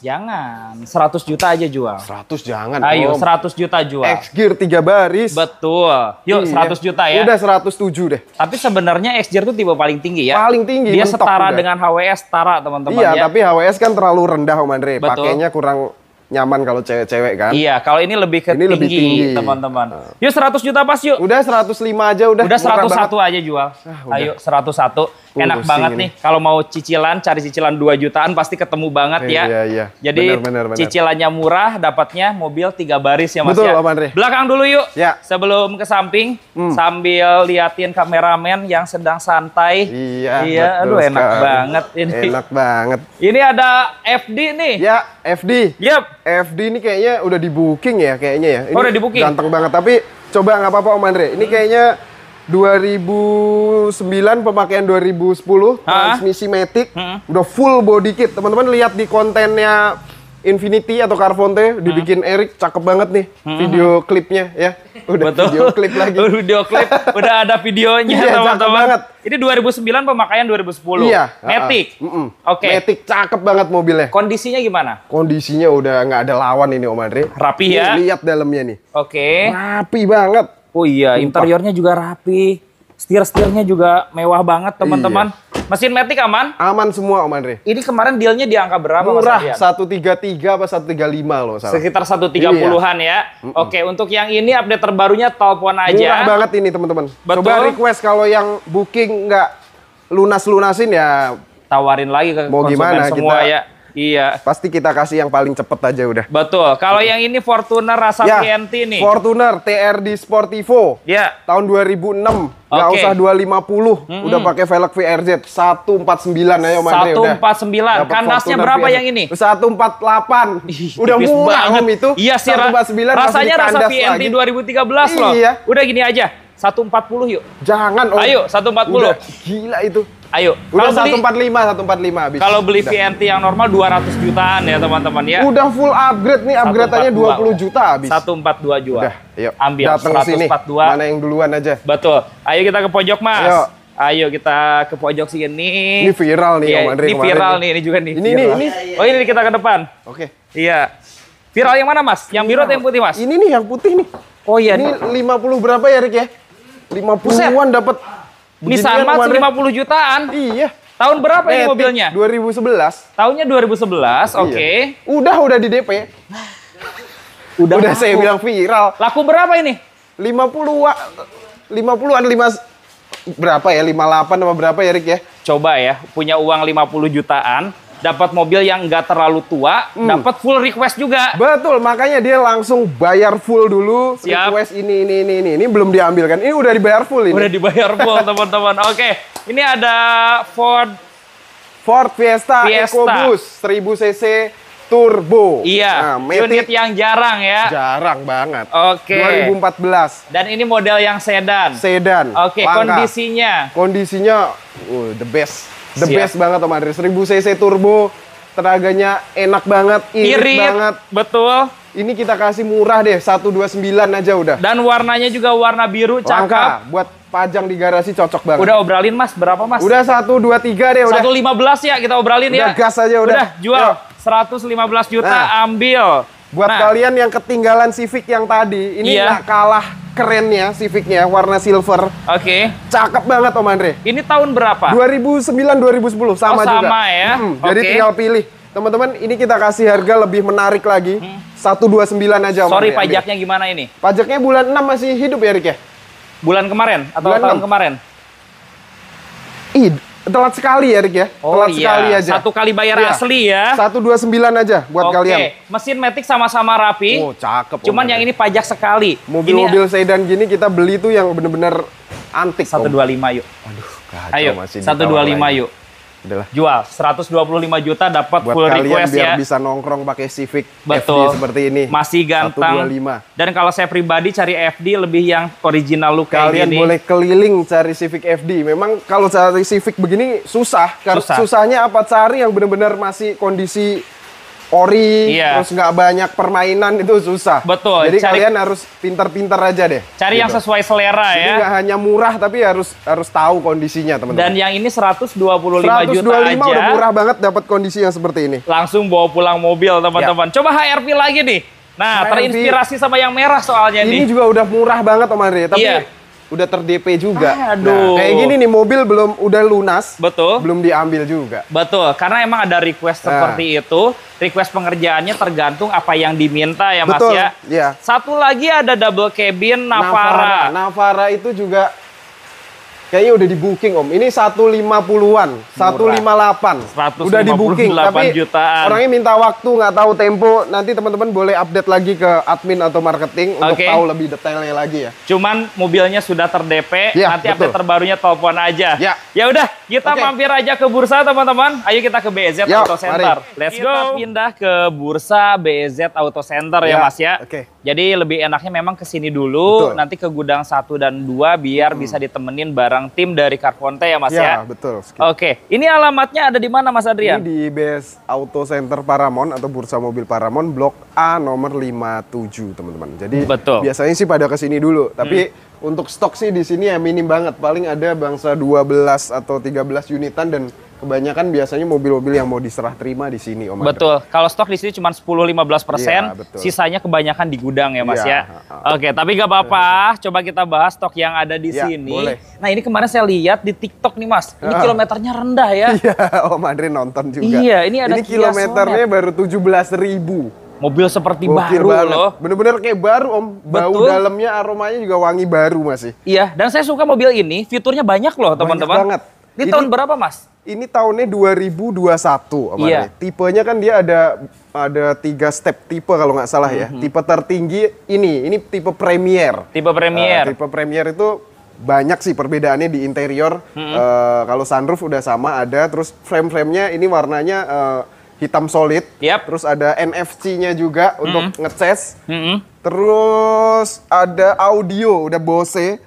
Jangan, 100 juta aja jual. 100 jangan. Ayo, 100 juta jual. X-Gear 3 baris. Betul. Yuk, 100 juta ya. Udah 107 deh. Tapi sebenarnya X-Gear itu tipe paling tinggi ya. Paling tinggi. Dia setara dengan HWS, setara teman-teman ya. Iya, tapi HWS kan terlalu rendah Om Andre. Pakainya kurang nyaman kalau cewek-cewek kan. Iya, kalau ini lebih ke tinggi teman-teman. Yuk 100 juta pas yuk. Udah 105 aja udah. Udah 101 aja jual. Ayo 101. Enak banget nih. Kalau mau cicilan, cari cicilan 2 jutaan pasti ketemu banget ya. Iya. Jadi bener. Cicilannya murah, dapatnya mobil 3 baris ya Mas. Betul, ya. Om Andre. Belakang dulu yuk. Ya. Sebelum ke samping, sambil liatin kameramen yang sedang santai. Iya. Aduh enak banget ini. Enak banget. Ini ada FD nih. Ya, FD. Yep. FD ini kayaknya udah di booking ya kayaknya ya. Ini udah di booking. Ganteng banget, tapi coba nggak apa-apa Om Andre. Ini kayaknya 2009 pemakaian 2010 transmisi Matic, udah full body kit. Teman-teman lihat di kontennya Infinity atau Carfonte dibikin Erik, cakep banget nih video klipnya ya. Udah betul. Video klip lagi. Video klip, udah ada videonya teman-teman. Ini 2009 pemakaian 2010. Iya. Matic. Oke. Matic cakep banget mobilnya. Kondisinya gimana? Kondisinya udah nggak ada lawan ini Om Andre. Rapi ya. Lihat dalamnya nih. Oke. Rapi banget. Oh iya, interiornya juga rapi. Setir-setirnya juga mewah banget, teman-teman. Iya. Mesin Matic aman? Aman semua, Om Andre. Ini kemarin dealnya di angka berapa, Murah, Mas 133 apa 135 loh. Salah. Sekitar 130-an ya. Oke, untuk yang ini update terbarunya telepon aja. Murah banget ini, teman-teman. Coba request kalau yang booking nggak lunas-lunasin ya. Tawarin lagi ke mau gimana semua kita, ya. Iya. Pasti kita kasih yang paling cepet aja udah. Betul. Kalau yang ini Fortuner rasa VNT nih. Fortuner TRD Sportivo. Ya. Tahun 2006. Nggak usah 250. Udah pakai velg VRZ 149 aja Om Andre. 149. Kandasnya berapa VRZ. Yang ini? 148. Udah murah Om itu. Iya sih. 149 rasanya rasa VNT 2013 loh. Iya. Udah gini aja. 140 yuk. Jangan Om. Ayo 140. Udah gila itu. Ayo. Udah 145 habis. Kalau beli VNT yang normal 200 jutaan ya teman-teman ya. Udah full upgrade nih, upgrade-nya 20 juta habis. 142 jual. Udah, yuk. Ambil datang 142. Sini. Mana yang duluan aja. Betul. Ayo kita ke pojok, Mas. Ayo kita ke pojok sini. Ini viral nih Om Andre. Ini viral nih, ini juga nih. Ini. Oh, ini kita ke depan. Oke. Iya. Viral yang mana, Mas? Yang biru atau yang putih, Mas? Ini nih yang putih nih. Oh iya. Ini 50 berapa ya, Rik ya? 50-an dapat. Nissan March 50 jutaan. Iya. Tahun berapa ini mobilnya? 2011. Tahunnya 2011, oke. Udah di DP. Udah saya bilang viral. Laku berapa ini? 50-an, berapa ya? 58 sama berapa ya, Rik ya? Coba ya, punya uang 50 jutaan, dapat mobil yang nggak terlalu tua, dapat full request juga. Betul, makanya dia langsung bayar full dulu. Siap. Request ini belum diambil kan? Ini udah dibayar full ini. Udah dibayar full teman-teman. Oke, ini ada Ford Fiesta. EcoBoost 1000 cc turbo. Iya, unit yang jarang ya. Jarang banget. Oke. 2014. Dan ini model yang sedan. Oke, kondisinya? Kondisinya the best. The best banget Om Andre. 1000 cc turbo, tenaganya enak banget, irit banget. Betul. Ini kita kasih murah deh, 129 aja udah. Dan warnanya juga warna biru, cakep. Buat pajang di garasi cocok banget. Udah obralin Mas, berapa Mas? Udah 123 deh udah. 115 ya kita obralin ya. Udah gas aja udah. Udah jual. 115 juta ambil. Buat kalian yang ketinggalan Civic yang tadi, ini nggak kalah kerennya Civicnya, warna silver. Oke. Cakep banget Om Andre. Ini tahun berapa? 2009-2010 sama juga. Sama ya. Jadi tinggal pilih. Teman-teman, ini kita kasih harga lebih menarik lagi. 129 aja Om Sorry, Andre. pajaknya gimana ini? Pajaknya bulan 6 masih hidup ya, Rik ya? Bulan kemarin atau bulan tahun 6. Kemarin? Telat sekali ya, Rik ya? Telat sekali aja. Satu kali bayar asli ya. 129 aja buat kalian. Mesin Matic sama-sama rapi. Oh, cakep. Cuman yang ini pajak sekali. Mobil-mobil sedan gini kita beli tuh yang bener-bener antik. 125 yuk. Aduh, kacau. Ayo, masih 125 yuk. Udahlah. Jual 125 juta dapat full request biar ya. bisa nongkrong pakai Civic Betul. FD seperti ini. Masih ganteng. 125. Dan kalau saya pribadi cari FD lebih yang original look kayak kalian gini. Boleh keliling cari Civic FD. Memang kalau cari Civic begini susah. Susahnya apa? Cari yang benar-benar masih kondisi ori, terus nggak banyak permainan, itu susah. Betul. Jadi kalian harus pintar-pintar aja deh. Cari yang sesuai selera ya. Jadi nggak hanya murah tapi harus tahu kondisinya teman-teman. Dan yang ini 125 juta 125 aja. udah murah banget dapat kondisi yang seperti ini. Langsung bawa pulang mobil teman-teman. Coba HRV lagi nih. Nah, HRV, terinspirasi sama yang merah soalnya nih. Ini juga udah murah banget Om Andre, tapi udah ter-DP juga. Aduh. Nah, kayak gini nih, mobil udah lunas. Betul. Belum diambil juga. Betul, karena emang ada request seperti itu. Request pengerjaannya tergantung apa yang diminta ya Mas. Betul, ya. Iya. Satu lagi ada double cabin Navara. Navara itu juga kayaknya udah di booking Om. Ini 150-an, 158. Udah di booking, tapi jutaan. Orangnya minta waktu, nggak tahu tempo. Nanti teman-teman boleh update lagi ke admin atau marketing untuk tahu lebih detailnya lagi ya. Cuman mobilnya sudah ter-DP, nanti update terbarunya telepon aja. Ya udah, kita mampir aja ke bursa teman-teman. Ayo kita ke BEZ Auto Center. Let's go. Kita pindah ke bursa BEZ Auto Center ya Mas ya. Jadi lebih enaknya memang ke sini dulu, nanti ke gudang 1 dan 2 biar bisa ditemenin bareng tim dari Carfonte ya Mas ya. Betul. Oke, ini alamatnya ada di mana Mas Adrian? Ini di BEZ Auto Center Paramount atau Bursa Mobil Paramount Blok A nomor 57 teman-teman. Jadi biasanya sih pada ke sini dulu, tapi untuk stok sih di sini ya minim banget. Paling ada bangsa 12 atau 13 unitan dan kebanyakan biasanya mobil-mobil yang mau diserah terima di sini Om. Betul. Kalau stok di sini cuma 10-15%, sisanya kebanyakan di gudang ya Mas ya. Oke, tapi gak apa-apa. Coba kita bahas stok yang ada di sini. Boleh. Nah, ini kemarin saya lihat di TikTok nih Mas. Ini kilometernya rendah ya. Iya, Om Andre nonton juga. Iya, ini ada kilometernya baru 17.000. Mobil seperti baru loh. Bener-bener kayak baru Om. Bau dalamnya, aromanya juga wangi baru masih. Iya, dan saya suka mobil ini. Fiturnya banyak loh teman-teman. Banyak banget. Ini tahun berapa Mas? Ini tahunnya 2021 Om Andre. Tipenya kan dia ada 3 step tipe kalau nggak salah ya. Tipe tertinggi ini tipe Premier. Tipe Premier. Tipe Premier itu banyak sih perbedaannya di interior. Kalau sunroof udah sama ada. Terus frame-framenya ini warnanya hitam solid. Terus ada NFC-nya juga untuk nge-ces. Terus ada audio, udah Bose.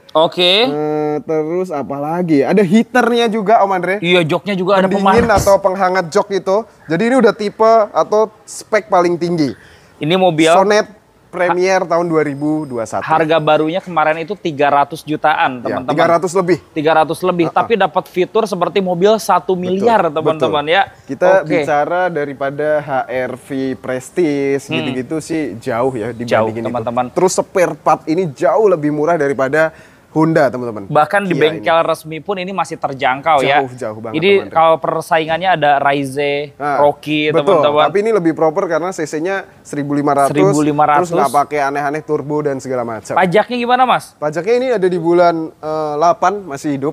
Terus apa lagi? Ada heaternya juga Om Andre. Iya, joknya juga ada pendingin atau penghangat jok itu. Jadi ini udah tipe atau spek paling tinggi. Ini mobil Sonet Premier tahun 2021. Harga barunya kemarin itu 300 jutaan, teman-teman. 300 lebih. 300 lebih, tapi dapat fitur seperti mobil 1 miliar, teman-teman ya. Kita bicara daripada HR-V Prestige gitu-gitu sih jauh ya dibandingin teman-teman. Terus spare part ini jauh lebih murah daripada Honda, teman-teman. Bahkan di bengkel resmi pun ini masih terjangkau ya. Jauh banget. Ini kalau persaingannya ada Raize, Rocky, teman-teman. Tapi ini lebih proper karena cc-nya 1500. Terus nggak pakai aneh-aneh turbo dan segala macam. Pajaknya gimana Mas? Pajaknya ini ada di bulan 8 masih hidup.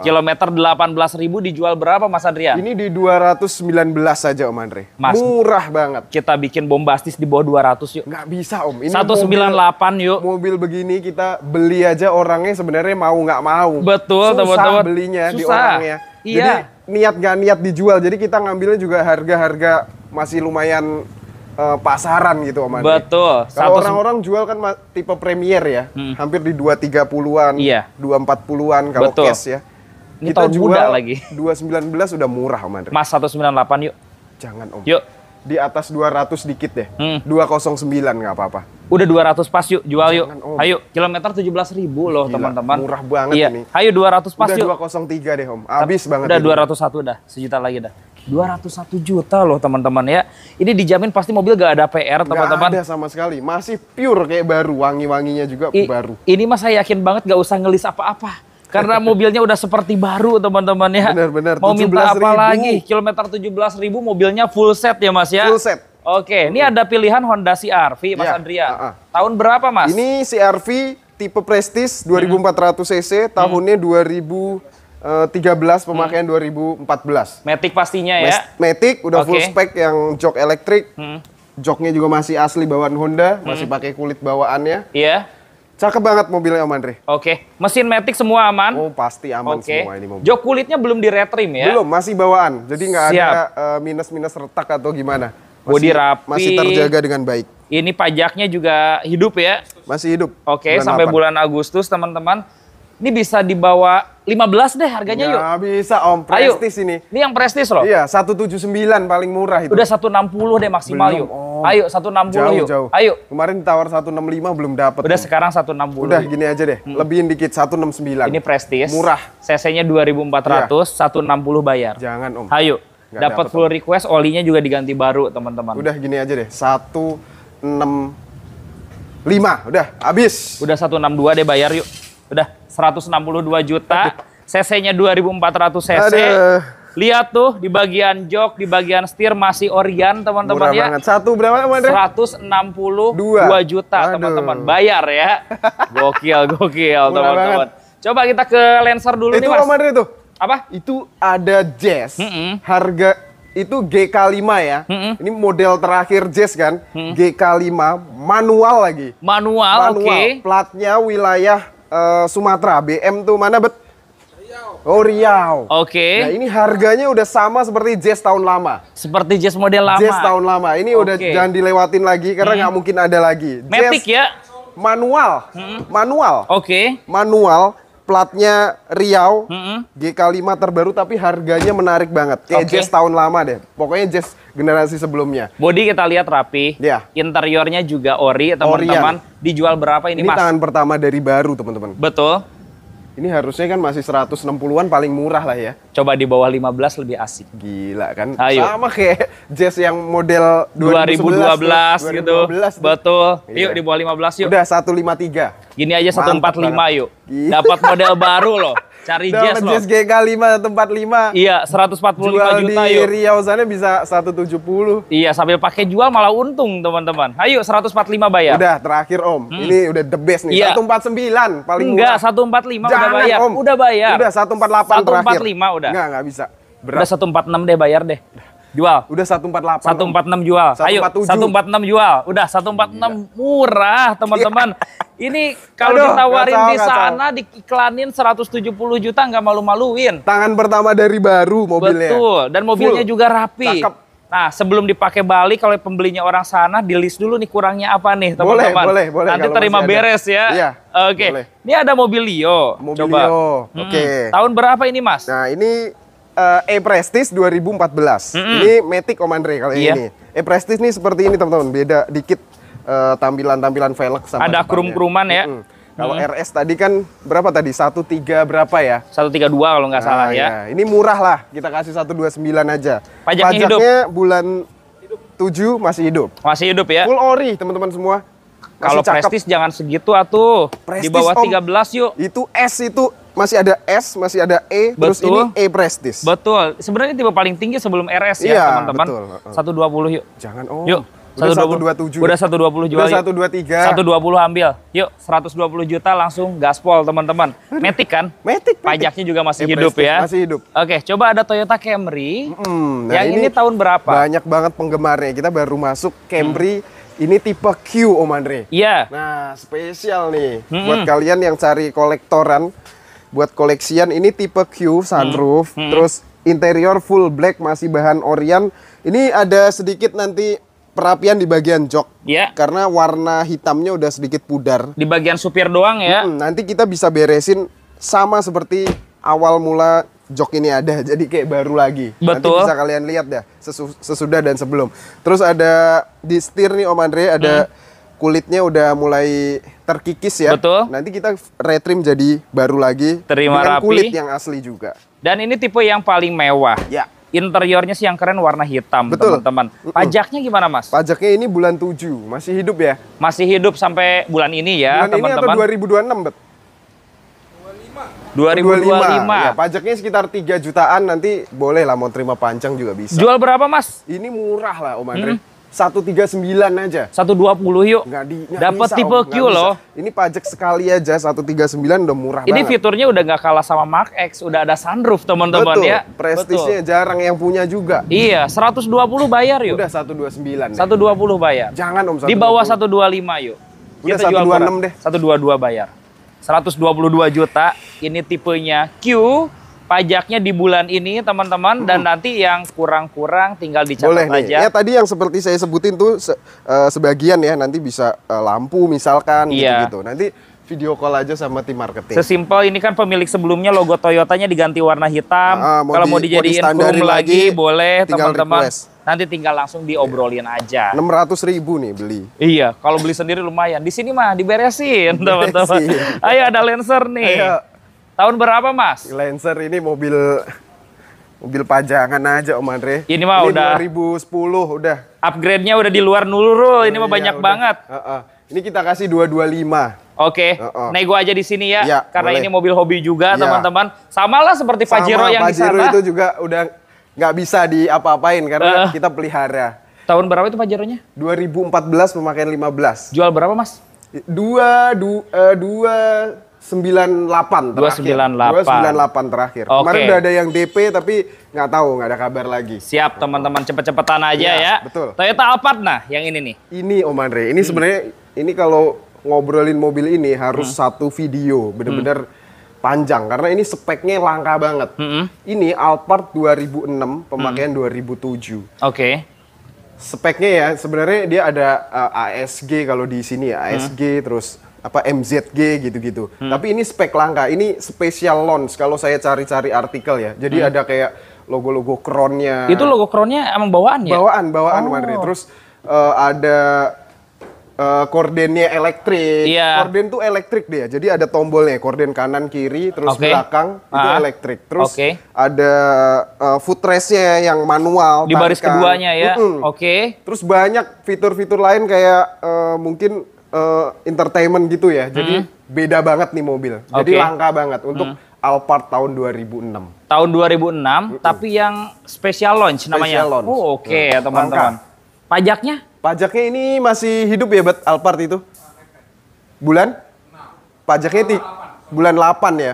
Kilometer 18.000 dijual berapa Mas Adrian? Ini di 219 saja Om Andre. Mas, murah banget. Kita bikin bombastis di bawah 200 yuk. Nggak bisa Om. Ini 198 yuk. Mobil begini kita beli aja orangnya sebenarnya mau nggak mau. Betul, teman-teman. Susah belinya di orangnya. Jadi niat nggak niat dijual. Jadi kita ngambilnya juga harga-harga masih lumayan pasaran gitu Om Andre. Betul. Kalau orang-orang jual kan tipe Premier ya, hampir di 230-an, 240-an kalau cash ya. Ini kita tahun jual muda lagi. 219 udah murah Om Andre. Mas 198 yuk. Jangan Om. Yuk. Di atas 200 dikit deh. 209 nggak apa-apa. Udah 200 pas yuk, jual yuk. Ayo, kilometer 17.000 loh teman-teman. Murah banget ini. Ayo 200 pas yuk. Udah 203 deh Om, habis banget. Udah 201 dah, sejuta lagi dah. 201 juta loh teman-teman ya. Ini dijamin pasti mobil gak ada PR teman-teman. Gak ada sama sekali, masih pure kayak baru, wangi-wanginya juga baru. Ini mas saya yakin banget gak usah ngelis apa-apa. Karena mobilnya udah seperti baru teman-teman ya. Bener-bener. Mau minta apa lagi? Kilometer 17.000 mobilnya full set ya mas ya? Full set. Oke, ini ada pilihan Honda CR-V Mas Adrian. Tahun berapa Mas? Ini CR-V tipe Prestige 2400 cc, tahunnya 2013, pemakaian 2014. Matic pastinya ya? Matic, udah full spec yang jok elektrik. Joknya juga masih asli bawaan Honda, masih pakai kulit bawaannya. Iya. Cakep banget mobilnya Om Andre. Mesin Matic semua aman? Oh pasti aman semua ini mobil. Jok kulitnya belum di retrim ya? Belum, masih bawaan. Jadi nggak ada minus-minus retak atau gimana. Bodi rapi. Masih terjaga dengan baik. Ini pajaknya juga hidup ya? Masih hidup. Sampai bulan Agustus teman-teman. Ini bisa dibawa 15 deh harganya yuk. Ya bisa Om, Prestige ini. Ini yang Prestige loh? Iya, 179 paling murah itu. Udah 160 deh maksimal yuk. Ayo 160 yuk. Jauh. Ayo. Kemarin tawar 165 belum dapat. Udah sekarang 160. Udah gini aja deh, lebihin dikit 169. Ini Prestige. Murah. CC-nya 2400, 160 bayar. Jangan Om. Ayo. Dapat full request, olinya juga diganti baru teman-teman. Udah gini aja deh, 165. Udah habis. Udah 162 deh bayar yuk. Udah 162 juta. CC-nya 2400 cc. Lihat tuh di bagian jok, di bagian setir masih Orion teman-teman ya. Banget. Satu berapa Andre? 162 juta teman-teman. Bayar ya. Gokil teman-teman. Coba kita ke Lancer dulu nih, Mas. Itu Om Andre tuh. Apa? Itu ada Jazz. Harga itu GK5 ya. Ini model terakhir Jazz kan. GK5 manual lagi. Manual. Oke. Platnya wilayah Sumatera. BM tuh mana, Bet? Oh, Riau. Oke. Nah, ini harganya udah sama seperti Jazz tahun lama. Seperti Jazz model lama. Jazz tahun lama. Ini udah jangan dilewatin lagi karena nggak mungkin ada lagi. Matic ya? Manual. Manual. Oke. Manual. Platnya Riau, GK5 terbaru tapi harganya menarik banget. Kayak Jazz tahun lama deh. Pokoknya Jazz generasi sebelumnya. Bodi kita lihat rapi. Ya. Interiornya juga ori, teman-teman. Dijual berapa ini, Mas? Ini tangan pertama dari baru, teman-teman. Betul. Ini harusnya kan masih 160-an paling murah lah ya. Coba di bawah 15 lebih asik. Gila kan? Ayo. Sama kayak Jazz yang model 2012 gitu. Betul. Iya. Yuk di bawah 15 yuk. Udah 153. Gini aja 145 yuk. Dapat model baru loh. Cari Jazz loh. Jazz GK5 145. Iya, 145 jual juta di yuk. Riau sana bisa 170. Iya, sambil pakai jual malah untung, teman-teman. Ayo 145 bayar. Udah terakhir Om. Ini udah the best nih. Iya. 149 paling Enggak, murah. 145 Jangan, udah bayar. Om. Udah bayar. Udah 148 terakhir. 145 udah. Enggak bisa. Udah 146 deh bayar deh. Jual. Udah 148. 146 jual. Ayo 146 jual. Udah 146 murah, teman-teman. Ini kalau ditawarin di sana diiklanin 170 juta nggak malu-maluin. Tangan pertama dari baru mobilnya. Betul, dan mobilnya juga rapi. Cakep. Nah, sebelum dipakai balik kalau pembelinya orang sana di list dulu nih kurangnya apa nih, teman-teman. Boleh. Nanti terima beres ya. Iya. Oke. Ini ada mobil Leo. Coba. Oke. Tahun berapa ini, Mas? Nah, ini E-Prestige 2014. Ini Matic Om Andre kali ini. E-Prestige nih seperti ini teman-teman, beda dikit tampilan-tampilan velg sama ada krum-kruman ya. Kalau RS tadi kan berapa tadi? 13 berapa ya? 132 kalau nggak salah ya. Ini murah lah, kita kasih 129 aja. Pajaknya hidup. Bulan 7 masih hidup. Masih hidup ya. Full ori teman-teman semua. Kalau Prestige jangan segitu atuh. Di bawah 13 yuk. Itu S itu masih ada S, masih ada E, terus ini E-Prestige. Betul. Sebenarnya tipe paling tinggi sebelum RS ya, teman-teman. 120 yuk. Jangan Om. Yuk. 127. Udah 120 jual. Udah 123. 120 ambil. Yuk, 120 juta langsung gaspol, teman-teman. Matic kan? Matic. Pajaknya juga masih hidup ya. Masih hidup. Oke, coba ada Toyota Camry. Nah yang ini tahun berapa? Banyak banget penggemarnya. Kita baru masuk Camry. Ini tipe Q Om Andre. Iya. Nah, spesial nih buat kalian yang cari kolektoran, buat koleksian. Ini tipe Q sunroof, terus interior full black masih bahan Orient. Ini ada sedikit nanti perapian di bagian jok. Iya. Karena warna hitamnya udah sedikit pudar. Di bagian supir doang ya. Nanti kita bisa beresin sama seperti awal mula jok ini ada, jadi kayak baru lagi. Betul. Nanti bisa kalian lihat ya sesudah dan sebelum. Terus ada di setir nih Om Andre, ada kulitnya udah mulai terkikis ya. Betul. Nanti kita retrim jadi baru lagi. Terima dengan rapi. Kulit yang asli juga. Dan ini tipe yang paling mewah. Ya. Interiornya sih yang keren warna hitam, teman-teman. Pajaknya gimana, Mas? Pajaknya ini bulan 7, masih hidup ya? Masih hidup sampai bulan ini ya, teman-teman. Bulan ini atau 2026, Bet? 2025. Ya, pajaknya sekitar 3 jutaan, nanti boleh lah mau terima panjang juga bisa. Jual berapa, Mas? Ini murah lah Om Andre. 139 aja. 120 yuk. Dapat tipe Q loh. Ini pajak sekali aja 139 udah murah ini banget. Fiturnya udah nggak kalah sama Mark X, udah ada sunroof teman-teman ya. Prestige-nya jarang yang punya juga. Iya, 120 bayar yuk. Udah 129. 120 bayar. Jangan Om 120. Di bawah 125 yuk. Udah Kita jual 126 deh. 122 bayar. 122 juta. Ini tipenya Q. Pajaknya di bulan ini teman-teman, dan nanti yang kurang-kurang tinggal dicatat aja. Ya tadi yang seperti saya sebutin tuh sebagian ya, nanti bisa lampu misalkan gitu-gitu. Nanti video call aja sama tim marketing. Sesimpel ini kan pemilik sebelumnya logo Toyotanya diganti warna hitam. Kalau mau dijadiin chrome lagi boleh teman-teman. Nanti tinggal langsung diobrolin aja. 600.000 nih beli. Iya, kalau beli sendiri lumayan. Di sini mah diberesin teman-teman. Ayo ada Lancer nih. Ayo. Tahun berapa, Mas? Lancer ini mobil pajangan aja Om Andre. Ini mah udah 2010 udah. Upgrade-nya udah di luar nurul. Ini mah banyak banget. Ini kita kasih 225. Oke. Nego aja di sini ya. Karena boleh. ini mobil hobi juga, teman-teman. Sama lah seperti Pajero yang di sana. Pajero itu juga udah nggak bisa diapa-apain karena kita pelihara. Tahun berapa itu Pajeronya? 2014 pemakaian 15. Jual berapa, Mas? 298 terakhir. Kemarin udah ada yang DP tapi nggak tahu, nggak ada kabar lagi. Siap teman-teman, cepet-cepetan aja ya. Betul. Toyota Alphard nah yang ini nih. Ini Om Andre, ini sebenarnya ini kalau ngobrolin mobil ini harus satu video bener-bener panjang karena ini speknya langka banget. Ini Alphard 2006 pemakaian 2007. Oke. Speknya ya sebenarnya dia ada ASG kalau di sini ya, ASG terus apa MZG gitu-gitu. Tapi ini spek langka, ini special launch kalau saya cari-cari artikel ya. Jadi ada kayak logo-logo Crown-nya. Itu logo Crown-nya emang bawaan ya? Bawaan Andre. Terus ada kordennya elektrik. Korden tuh elektrik dia. Jadi ada tombolnya, korden kanan kiri terus belakang itu elektrik. Terus ada footrest-nya yang manual di baris keduanya ya. Terus banyak fitur-fitur lain kayak mungkin entertainment gitu ya. Jadi beda banget nih mobil. Jadi langka banget untuk Alphard tahun 2006. Tahun 2006 tapi yang special launch namanya. Ya teman-teman. Pajaknya? Pajaknya ini masih hidup ya buat Alphard itu? Bulan? Pajaknya bulan 8 ya.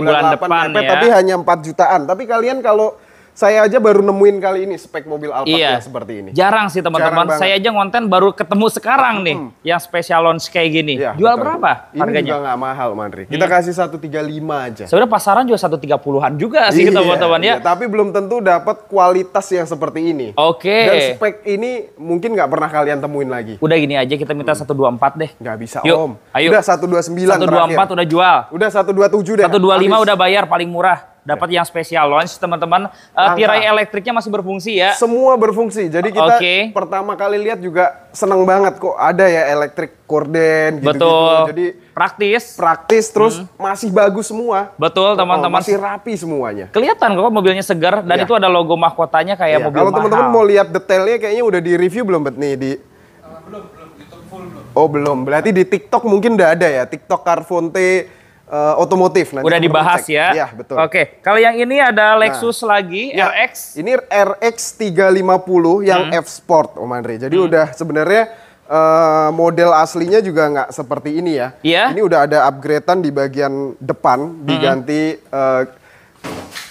Bulan depan ya. Tapi hanya 4 jutaan. Tapi kalian kalau saya aja baru nemuin kali ini spek mobil Alphard yang seperti ini. Jarang sih teman-teman. Saya aja ngonten baru ketemu sekarang nih yang special launch kayak gini. Jual berapa harganya? Ini juga nggak mahal, Mandri. Kita kasih 135 aja. Sebenarnya pasaran juga 130-an juga sih teman-teman ya. Tapi belum tentu dapat kualitas yang seperti ini. Dan spek ini mungkin nggak pernah kalian temuin lagi. Udah gini aja kita minta 124 deh. Nggak bisa Om. Ayo. Udah 129 124 udah jual. Udah 127 deh. 125 udah bayar paling murah. Dapat yang spesial launch teman-teman. Tirai elektriknya masih berfungsi ya? Semua berfungsi. Jadi kita pertama kali lihat juga seneng banget kok ada ya elektrik korden gitu-gitu. Jadi praktis terus masih bagus semua. Betul teman-teman. Masih rapi semuanya. Kelihatan kok mobilnya segar dan itu ada logo mahkotanya kayak mobil mahal. Kalau teman-teman mau lihat detailnya kayaknya udah di review belum nih di belum YouTube full belum. Oh belum. Berarti di TikTok mungkin udah ada ya. TikTok Carfonte otomotif nanti udah dibahas ya. Iya, betul. Kalau yang ini ada Lexus lagi RX. Ini RX 350 yang F Sport Om Andre. Jadi udah sebenarnya model aslinya juga nggak seperti ini ya. Ini udah ada upgradean di bagian depan diganti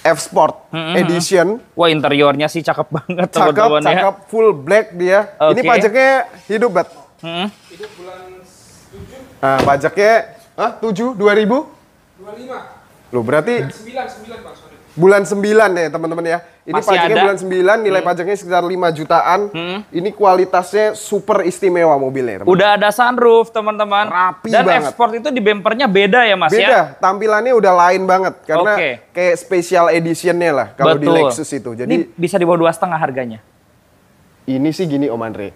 F Sport Edition. Wah interiornya sih cakep banget teman-teman ya. Cakep full black dia. Ini pajaknya hidup banget. Hidup bulan 7. Nah, pajaknya 7 2000? 25. Loh berarti 9 Bang, sorry. Bulan 9 ya teman-teman ya. Ini masih pajaknya ada. bulan 9, nilai pajaknya sekitar 5 jutaan. Ini kualitasnya super istimewa mobilnya. Teman-teman. Udah ada sunroof teman-teman. Rapi dan banget. F-Sport itu di bempernya beda ya Mas ya? Beda, tampilannya udah lain banget. Karena kayak special editionnya lah kalau di Lexus itu. Jadi ini bisa di bawah 2,5 harganya. Ini sih gini Om Andre.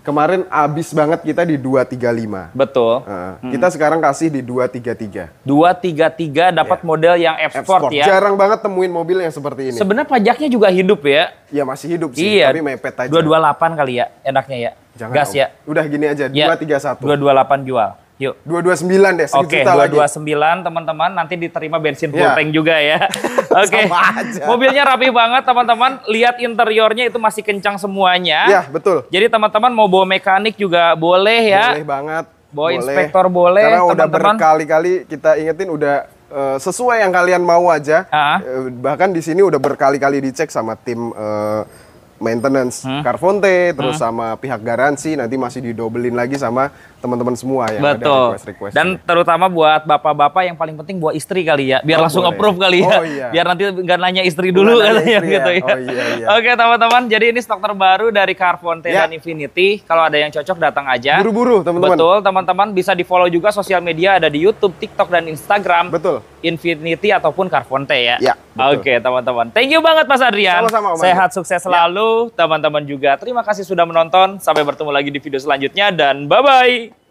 Kemarin abis banget kita di 235. Betul. Kita sekarang kasih di 233. 233 dapat model yang F-Sport ya. Jarang banget temuin mobil yang seperti ini. Sebenarnya pajaknya juga hidup ya. Ya masih hidup sih, tapi mepet aja. 228 kali ya enaknya ya. Jangan gas ya. Udah gini aja, 231. 228 jual. Yuk. 229 deh, Oke, 229 teman-teman, nanti diterima bensin full tank juga ya. Oke. Mobilnya rapi banget teman-teman, lihat interiornya itu masih kencang semuanya. Ya, betul. Jadi teman-teman mau bawa mekanik juga boleh ya. Boleh banget. Bawa inspektor boleh. Karena udah berkali-kali kita ingetin udah sesuai yang kalian mau aja. Bahkan di sini udah berkali-kali dicek sama tim maintenance Carfonte, terus sama pihak garansi, nanti masih didobelin lagi sama teman-teman semua yang ada request-request. Dan terutama buat bapak-bapak yang paling penting buat istri kali ya, biar langsung approve kali ya. Biar nanti nggak nanya istri dulu katanya gitu ya. Oke teman-teman, jadi ini stok terbaru dari Carfonte dan Infiniti. Kalau ada yang cocok datang aja. Buru-buru teman-teman. Betul teman-teman, bisa di follow juga sosial media, ada di YouTube, TikTok dan Instagram. Betul. Infiniti ataupun Carfonte ya. Betul. Oke teman-teman, thank you banget Mas Adrian. Sama-sama, sehat sukses selalu teman-teman juga. Terima kasih sudah menonton. Sampai bertemu lagi di video selanjutnya dan bye-bye.